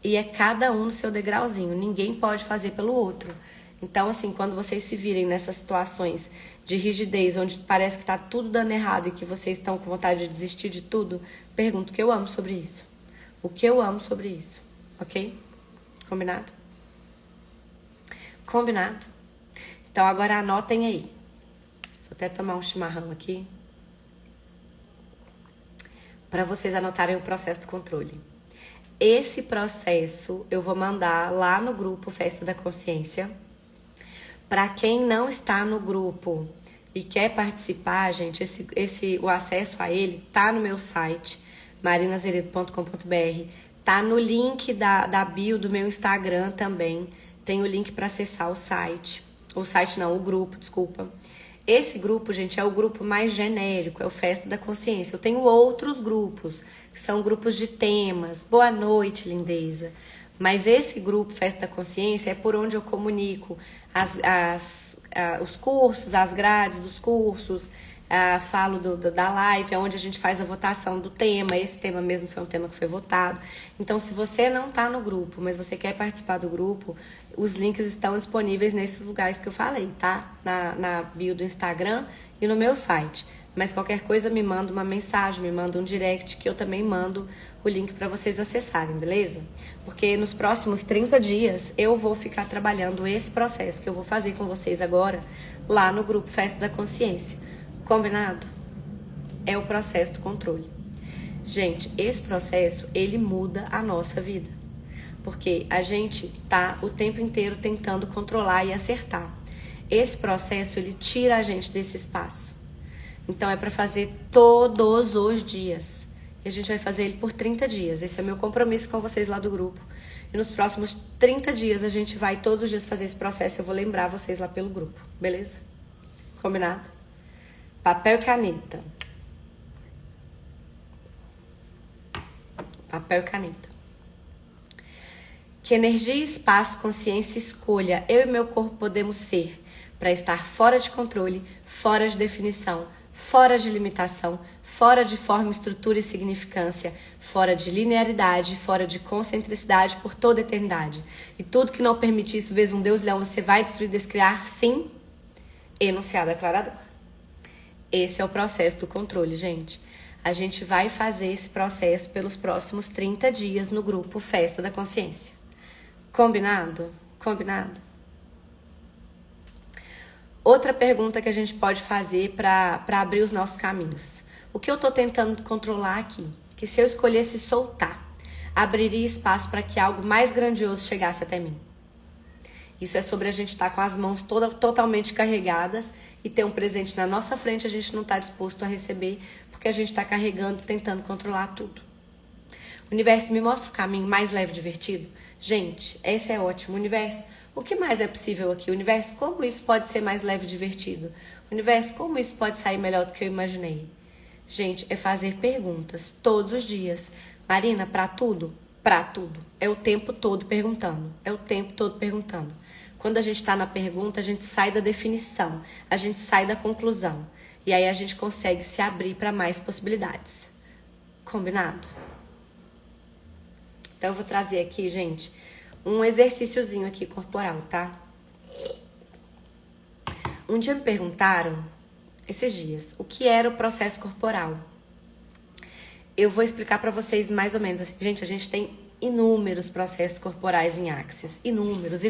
e é cada um no seu degrauzinho, ninguém pode fazer pelo outro. Então, assim, quando vocês se virem nessas situações de rigidez, onde parece que tá tudo dando errado e que vocês estão com vontade de desistir de tudo, pergunta o que eu amo sobre isso. O que eu amo sobre isso, ok? Combinado? Combinado? Então, agora anotem aí. Vou até tomar um chimarrão aqui, para vocês anotarem o processo do controle. Esse processo eu vou mandar lá no grupo Festa da Consciência. Para quem não está no grupo e quer participar, gente, o acesso a ele tá no meu site, marinazeredo.com.br, tá no link da bio do meu Instagram também, tem o link para acessar o site. O grupo, desculpa. Esse grupo, gente, é o grupo mais genérico, é o Festa da Consciência. Eu tenho outros grupos, que são grupos de temas. Boa noite, lindeza. Mas esse grupo, Festa da Consciência, é por onde eu comunico os cursos, as grades dos cursos, falo da live, é onde a gente faz a votação do tema. Esse tema mesmo foi um tema que foi votado. Então, se você não tá no grupo, mas você quer participar do grupo, os links estão disponíveis nesses lugares que eu falei, tá? Na bio do Instagram e no meu site. Mas qualquer coisa, me manda uma mensagem, me manda um direct, que eu também mando o link para vocês acessarem, beleza? Porque nos próximos 30 dias eu vou ficar trabalhando esse processo que eu vou fazer com vocês agora lá no grupo Festa da Consciência. Combinado? É o processo do controle. Gente, esse processo, ele muda a nossa vida. Porque a gente tá o tempo inteiro tentando controlar e acertar. Esse processo, ele tira a gente desse espaço. Então, é para fazer todos os dias. E a gente vai fazer ele por 30 dias. Esse é meu compromisso com vocês lá do grupo. E nos próximos 30 dias, a gente vai todos os dias fazer esse processo. Eu vou lembrar vocês lá pelo grupo. Beleza? Combinado? Papel e caneta. Papel e caneta. Que energia, espaço, consciência, escolha eu e meu corpo podemos ser para estar fora de controle, fora de definição, fora de limitação, fora de forma, estrutura e significância, fora de linearidade, fora de concentricidade por toda a eternidade. E tudo que não permite isso, vezes um Deus leão, você vai destruir, descriar, sim, enunciado aclarador. Esse é o processo do controle, gente. A gente vai fazer esse processo pelos próximos 30 dias no grupo Festa da Consciência. Combinado? Combinado? Outra pergunta que a gente pode fazer para abrir os nossos caminhos. O que eu estou tentando controlar aqui? Que se eu escolhesse soltar, abriria espaço para que algo mais grandioso chegasse até mim. Isso é sobre a gente estar com as mãos totalmente carregadas e ter um presente na nossa frente, a gente não está disposto a receber, porque a gente está carregando, tentando controlar tudo. Universo, me mostra o caminho mais leve e divertido? Gente, esse é ótimo. Universo, o que mais é possível aqui? Universo, como isso pode ser mais leve e divertido? Universo, como isso pode sair melhor do que eu imaginei? Gente, é fazer perguntas todos os dias. Marina, para tudo? Para tudo. É o tempo todo perguntando. É o tempo todo perguntando. Quando a gente está na pergunta, a gente sai da definição. A gente sai da conclusão. E aí a gente consegue se abrir para mais possibilidades. Combinado? Então eu vou trazer aqui, gente, um exercíciozinho aqui corporal, tá? Um dia me perguntaram, esses dias, o que era o processo corporal. Eu vou explicar pra vocês mais ou menos assim. Gente, a gente tem inúmeros processos corporais em Axis. Inúmeros.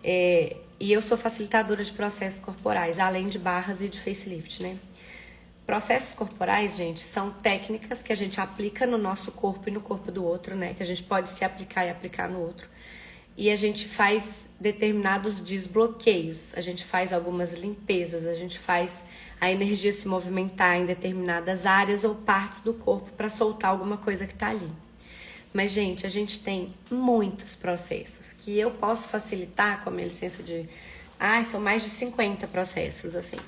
E eu sou facilitadora de processos corporais, além de barras e de facelift, né? Processos corporais, gente, são técnicas que a gente aplica no nosso corpo e no corpo do outro, né? Que a gente pode se aplicar e aplicar no outro. E a gente faz determinados desbloqueios, a gente faz algumas limpezas, a gente faz a energia se movimentar em determinadas áreas ou partes do corpo para soltar alguma coisa que tá ali. Mas, gente, a gente tem muitos processos que eu posso facilitar com a minha licença de... são mais de 50 processos, assim.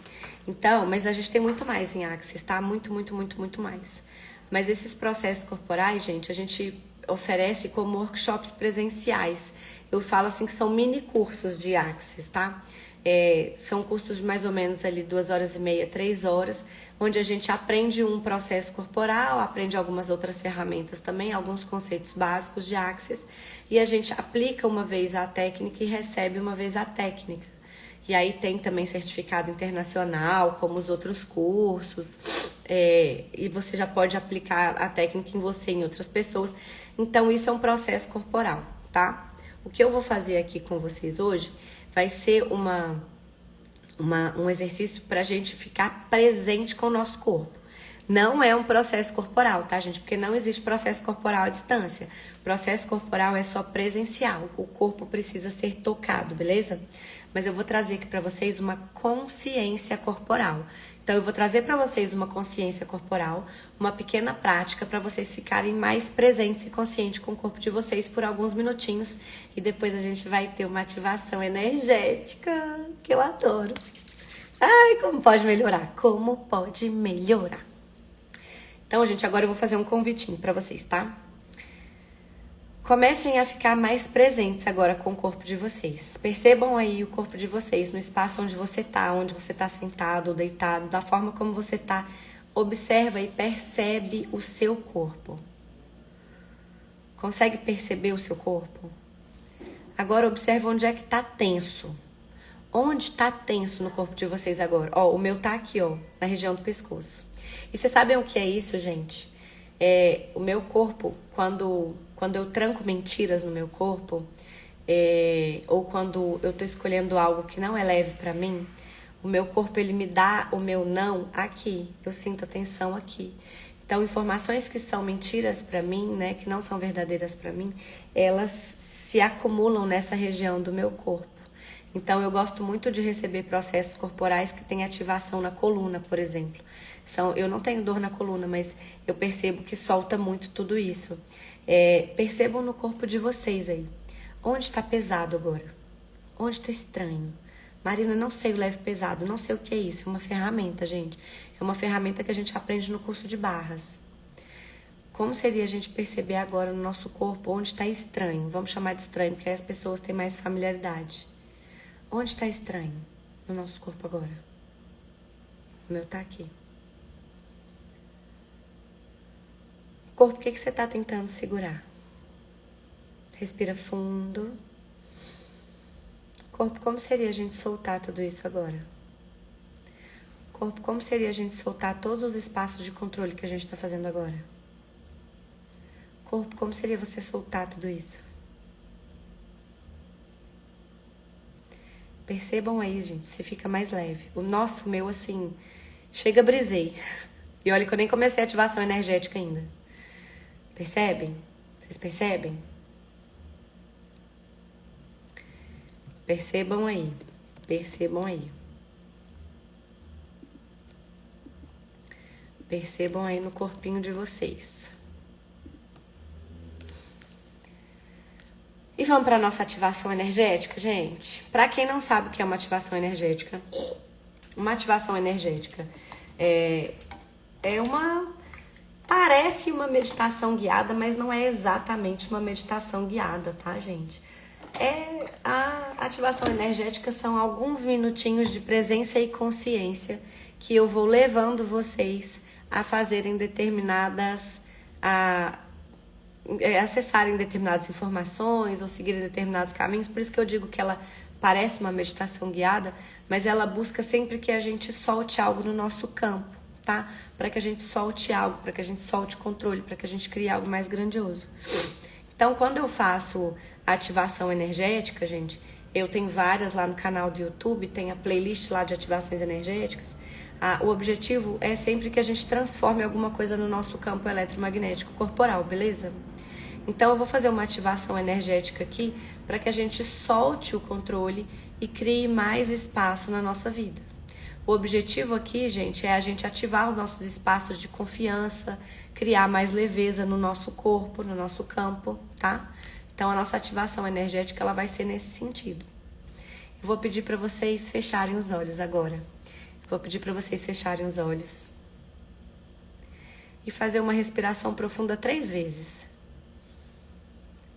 Então, mas a gente tem muito mais em Axis, tá? Muito mais. Mas esses processos corporais, gente, a gente oferece como workshops presenciais. Eu falo assim que são mini cursos de Axis, tá? São cursos de mais ou menos ali 2h30, 3 horas, onde a gente aprende um processo corporal, aprende algumas outras ferramentas também, alguns conceitos básicos de Axis, e a gente aplica uma vez a técnica e recebe uma vez a técnica. E aí tem também certificado internacional, como os outros cursos, e você já pode aplicar a técnica em você e em outras pessoas. Então, isso é um processo corporal, tá? O que eu vou fazer aqui com vocês hoje vai ser um exercício pra gente ficar presente com o nosso corpo. Não é um processo corporal, tá, gente? Porque não existe processo corporal à distância. Processo corporal é só presencial. O corpo precisa ser tocado, beleza? Mas eu vou trazer aqui pra vocês uma consciência corporal. Então, eu vou trazer pra vocês uma consciência corporal, uma pequena prática pra vocês ficarem mais presentes e conscientes com o corpo de vocês por alguns minutinhos. E depois a gente vai ter uma ativação energética, que eu adoro. Ai, como pode melhorar? Como pode melhorar? Então, gente, agora eu vou fazer um convitinho pra vocês, tá? Comecem a ficar mais presentes agora com o corpo de vocês. Percebam aí o corpo de vocês no espaço onde você tá sentado ou deitado, da forma como você tá. Observa e percebe o seu corpo. Consegue perceber o seu corpo? Agora observa onde é que tá tenso. Onde tá tenso no corpo de vocês agora? Ó, o meu tá aqui, ó, na região do pescoço. E vocês sabem o que é isso, gente? O meu corpo, quando eu tranco mentiras no meu corpo, ou quando eu tô escolhendo algo que não é leve pra mim, o meu corpo, ele me dá o meu não aqui. Eu sinto a tensão aqui. Então, informações que são mentiras pra mim, né, que não são verdadeiras pra mim, elas se acumulam nessa região do meu corpo. Então, eu gosto muito de receber processos corporais que têm ativação na coluna, por exemplo. Eu não tenho dor na coluna, mas eu percebo que solta muito tudo isso. Percebam no corpo de vocês aí. Onde está pesado agora? Onde está estranho? Marina, não sei o leve pesado, não sei o que é isso. É uma ferramenta, gente. É uma ferramenta que a gente aprende no curso de barras. Como seria a gente perceber agora no nosso corpo onde está estranho? Vamos chamar de estranho, porque aí as pessoas têm mais familiaridade. Onde está estranho no nosso corpo agora? O meu tá aqui. Corpo, o que você tá tentando segurar? Respira fundo. Corpo, como seria a gente soltar tudo isso agora? Corpo, como seria a gente soltar todos os espaços de controle que a gente tá fazendo agora? Corpo, como seria você soltar tudo isso? Percebam aí, gente, se fica mais leve. O meu, assim, chega, brisei. E olha que eu nem comecei a ativação energética ainda. Percebem? Vocês percebem? Percebam aí. Percebam aí. Percebam aí no corpinho de vocês. E vamos para nossa ativação energética, gente? Para quem não sabe o que é uma ativação energética é parece uma meditação guiada, mas não é exatamente uma meditação guiada, tá, gente? A ativação energética são alguns minutinhos de presença e consciência que eu vou levando vocês a fazerem acessarem determinadas informações ou seguirem determinados caminhos. Por isso que eu digo que ela parece uma meditação guiada, mas ela busca sempre que a gente solte algo no nosso campo, tá? Para que a gente solte algo, para que a gente solte controle, para que a gente crie algo mais grandioso. Então, quando eu faço a ativação energética, gente, eu tenho várias lá no canal do YouTube, tem a playlist lá de ativações energéticas. O objetivo é sempre que a gente transforme alguma coisa no nosso campo eletromagnético corporal, beleza? Então eu vou fazer uma ativação energética aqui para que a gente solte o controle e crie mais espaço na nossa vida. O objetivo aqui, gente, é a gente ativar os nossos espaços de confiança, criar mais leveza no nosso corpo, no nosso campo, tá? Então a nossa ativação energética ela vai ser nesse sentido. Eu vou pedir para vocês fecharem os olhos agora. Vou pedir para vocês fecharem os olhos e fazer uma respiração profunda 3 vezes.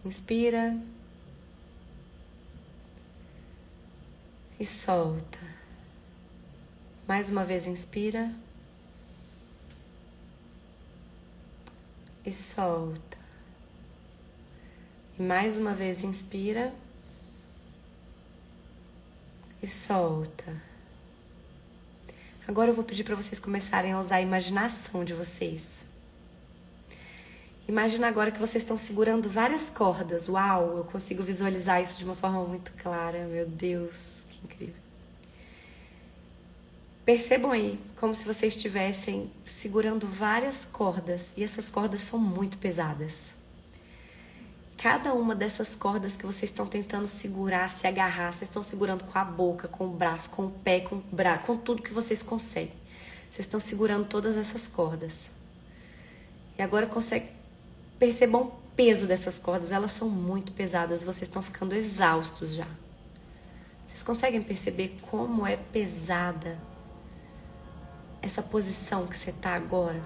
Inspira e solta. Mais uma vez, inspira e solta. E mais uma vez, inspira e solta. Agora eu vou pedir para vocês começarem a usar a imaginação de vocês. Imagina agora que vocês estão segurando várias cordas. Uau, eu consigo visualizar isso de uma forma muito clara. Meu Deus, que incrível. Percebam aí, como se vocês estivessem segurando várias cordas. E essas cordas são muito pesadas. Cada uma dessas cordas que vocês estão tentando segurar, se agarrar, vocês estão segurando com a boca, com o braço, com o pé, com tudo que vocês conseguem. Vocês estão segurando todas essas cordas. E agora percebam o peso dessas cordas, elas são muito pesadas, vocês estão ficando exaustos já. Vocês conseguem perceber como é pesada essa posição que você está agora?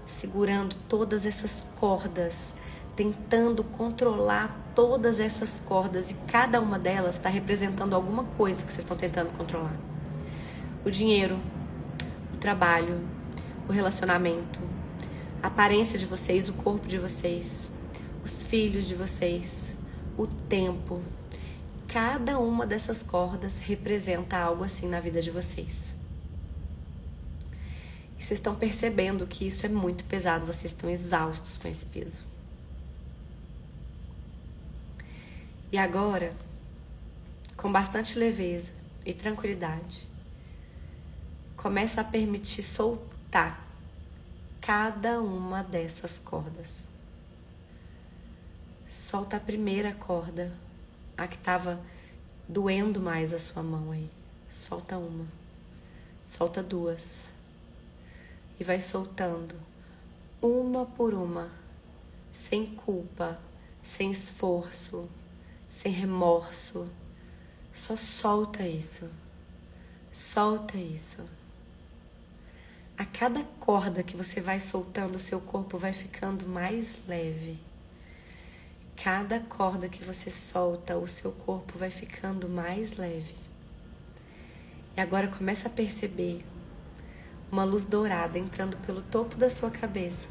Segurando todas essas cordas, tentando controlar todas essas cordas, e cada uma delas está representando alguma coisa que vocês estão tentando controlar. O dinheiro, o trabalho, o relacionamento, a aparência de vocês, o corpo de vocês, os filhos de vocês, o tempo. Cada uma dessas cordas representa algo assim na vida de vocês. E vocês estão percebendo que isso é muito pesado, vocês estão exaustos com esse peso. E agora, com bastante leveza e tranquilidade, começa a permitir soltar cada uma dessas cordas. Solta a primeira corda, a que estava doendo mais a sua mão aí. Solta uma, solta 2 e vai soltando uma por uma, sem culpa, sem esforço, sem remorso. Só solta isso. Solta isso. A cada corda que você vai soltando, o seu corpo vai ficando mais leve. Cada corda que você solta, o seu corpo vai ficando mais leve. E agora começa a perceber uma luz dourada entrando pelo topo da sua cabeça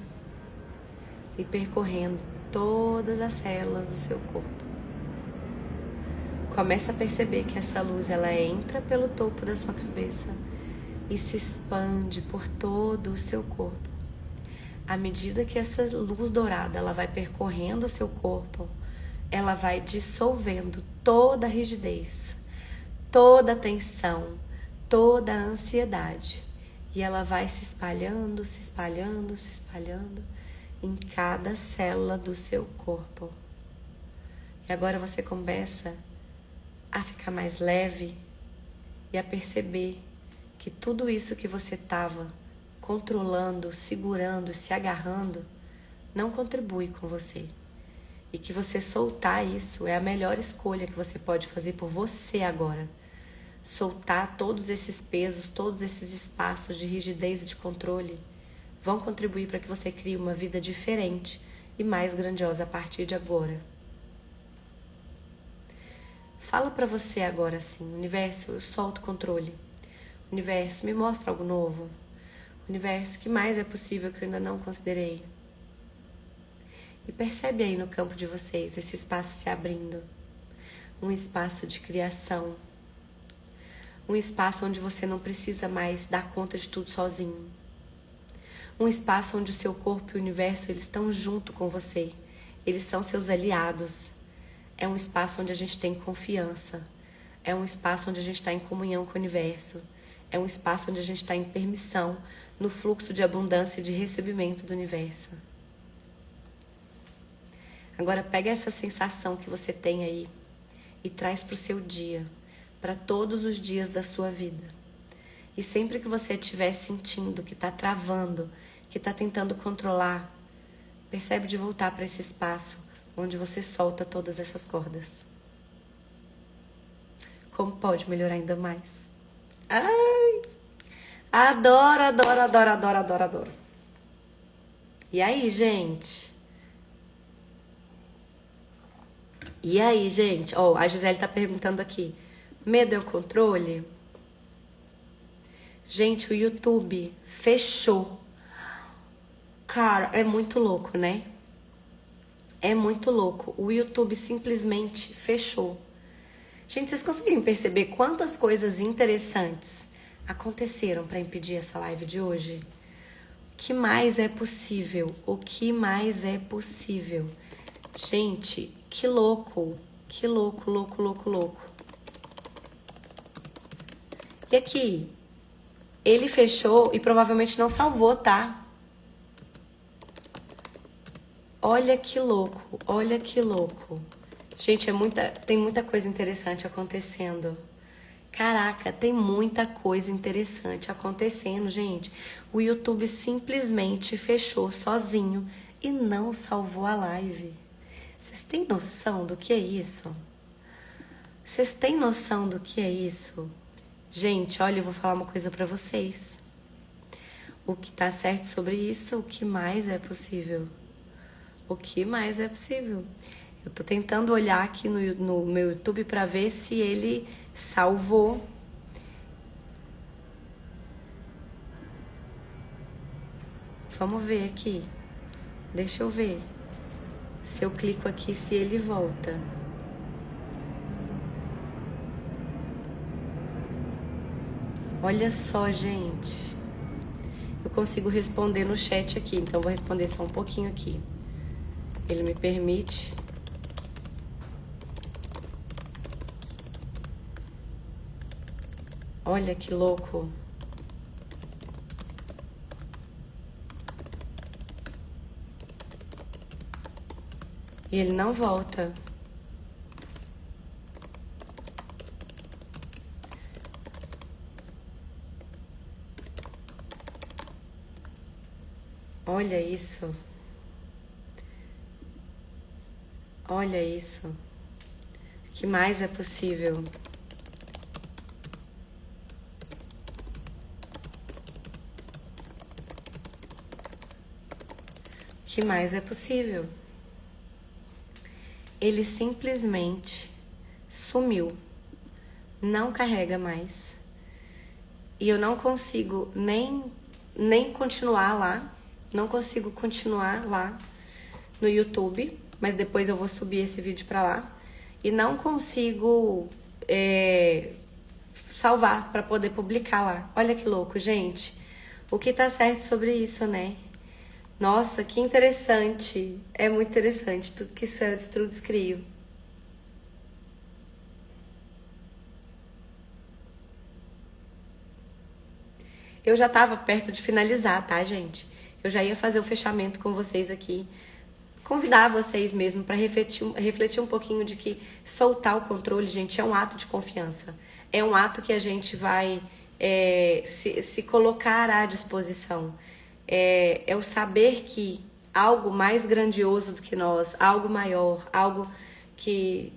e percorrendo todas as células do seu corpo. Começa a perceber que essa luz ela entra pelo topo da sua cabeça e se expande por todo o seu corpo. À medida que essa luz dourada ela vai percorrendo o seu corpo, ela vai dissolvendo toda a rigidez, toda a tensão, toda a ansiedade. E ela vai se espalhando, se espalhando, se espalhando em cada célula do seu corpo. E agora você começa a ficar mais leve e a perceber que tudo isso que você estava controlando, segurando, se agarrando, não contribui com você. E que você soltar isso é a melhor escolha que você pode fazer por você agora. Soltar todos esses pesos, todos esses espaços de rigidez e de controle vão contribuir para que você crie uma vida diferente e mais grandiosa a partir de agora. Fala para você agora assim: universo, eu solto o controle. Universo, me mostra algo novo. Universo, o que mais é possível que eu ainda não considerei? E percebe aí no campo de vocês esse espaço se abrindo. Um espaço de criação. Um espaço onde você não precisa mais dar conta de tudo sozinho. Um espaço onde o seu corpo e o universo eles estão junto com você. Eles são seus aliados. É um espaço onde a gente tem confiança. É um espaço onde a gente está em comunhão com o universo. É um espaço onde a gente está em permissão no fluxo de abundância e de recebimento do universo. Agora pega essa sensação que você tem aí e traz para o seu dia, para todos os dias da sua vida. E sempre que você estiver sentindo que está travando, que está tentando controlar, percebe de voltar para esse espaço onde você solta todas essas cordas. Como pode melhorar ainda mais? Ai! Adoro, adoro, adoro, adoro, adoro, adoro. E aí, gente? E aí, gente? Ó, a Gisele tá perguntando aqui. Medo é o controle? Gente, o YouTube fechou. Cara, é muito louco, né? É muito louco. O YouTube simplesmente fechou. Gente, vocês conseguem perceber quantas coisas interessantes aconteceram para impedir essa live de hoje? O que mais é possível? O que mais é possível? Gente, que louco. Que louco, louco, louco, louco. E aqui, ele fechou e provavelmente não salvou, tá? Olha que louco, olha que louco. Gente, tem muita coisa interessante acontecendo. Caraca, tem muita coisa interessante acontecendo, gente. O YouTube simplesmente fechou sozinho e não salvou a live. Vocês têm noção do que é isso? Vocês têm noção do que é isso? Gente, olha, eu vou falar uma coisa pra vocês. O que tá certo sobre isso, o que mais é possível? O que mais é possível? Eu tô tentando olhar aqui no meu YouTube pra ver se ele salvou. Vamos ver aqui. Deixa eu ver. Se eu clico aqui, se ele volta. Olha só, gente. Eu consigo responder no chat aqui, então vou responder só um pouquinho aqui. Ele me permite. Olha que louco. E ele não volta. Olha isso. Olha isso. O que mais é possível? O que mais é possível? Ele simplesmente sumiu. Não carrega mais. E eu não consigo nem nem continuar lá, não consigo continuar lá no YouTube, mas depois eu vou subir esse vídeo pra lá. E não consigo salvar pra poder publicar lá. Olha que louco, gente. O que tá certo sobre isso, né? Nossa, que interessante. É muito interessante. Tudo que isso é, eu destruo, descrio. Eu já tava perto de finalizar, tá, gente? Eu já ia fazer o fechamento com vocês aqui. Convidar vocês mesmo para refletir um pouquinho de que soltar o controle, gente, é um ato de confiança. É um ato que a gente vai se colocar à disposição. É o saber que algo mais grandioso do que nós, algo maior, algo que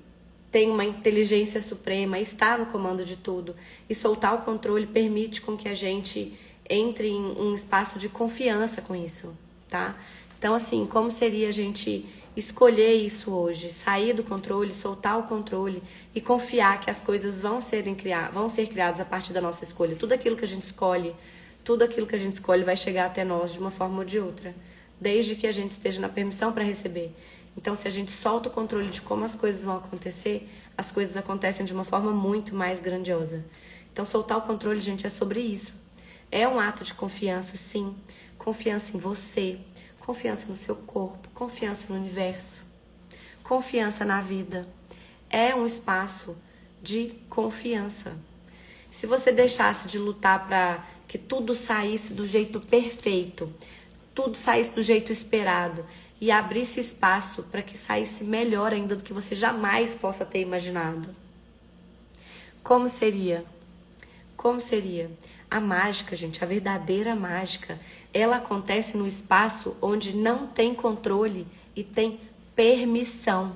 tem uma inteligência suprema, está no comando de tudo. E soltar o controle permite com que a gente entre em um espaço de confiança com isso, tá? Então, assim, como seria a gente escolher isso hoje? Sair do controle, soltar o controle e confiar que as coisas vão ser criadas a partir da nossa escolha. Tudo aquilo que a gente escolhe vai chegar até nós de uma forma ou de outra, desde que a gente esteja na permissão para receber. Então, se a gente solta o controle de como as coisas vão acontecer, as coisas acontecem de uma forma muito mais grandiosa. Então, soltar o controle, gente, é sobre isso. É um ato de confiança, sim. Confiança em você, confiança no seu corpo, confiança no universo, confiança na vida. É um espaço de confiança. Se você deixasse de lutar para que tudo saísse do jeito perfeito, tudo saísse do jeito esperado e abrisse espaço para que saísse melhor ainda do que você jamais possa ter imaginado, como seria? Como seria? A mágica, gente, a verdadeira mágica, ela acontece no espaço onde não tem controle e tem permissão.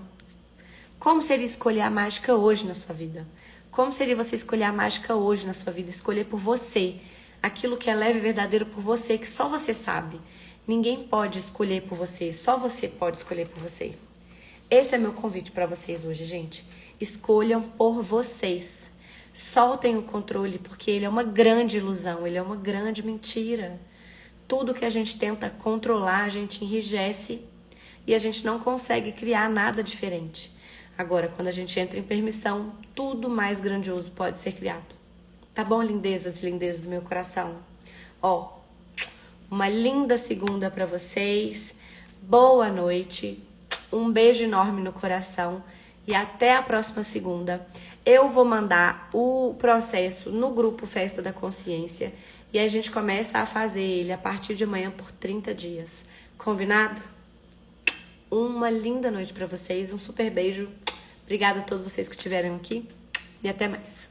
Como seria escolher a mágica hoje na sua vida? Como seria você escolher a mágica hoje na sua vida? Escolher por você, aquilo que é leve e verdadeiro por você, que só você sabe. Ninguém pode escolher por você, só você pode escolher por você. Esse é meu convite para vocês hoje, gente. Escolham por vocês. Soltem o controle, porque ele é uma grande ilusão, ele é uma grande mentira. Tudo que a gente tenta controlar, a gente enrijece e a gente não consegue criar nada diferente. Agora, quando a gente entra em permissão, tudo mais grandioso pode ser criado. Tá bom, lindezas e lindezas do meu coração? Ó, uma linda segunda para vocês. Boa noite. Um beijo enorme no coração e até a próxima segunda. Eu vou mandar o processo no grupo Festa da Consciência e a gente começa a fazer ele a partir de amanhã por 30 dias. Combinado? Uma linda noite para vocês, um super beijo. Obrigada a todos vocês que estiveram aqui e até mais.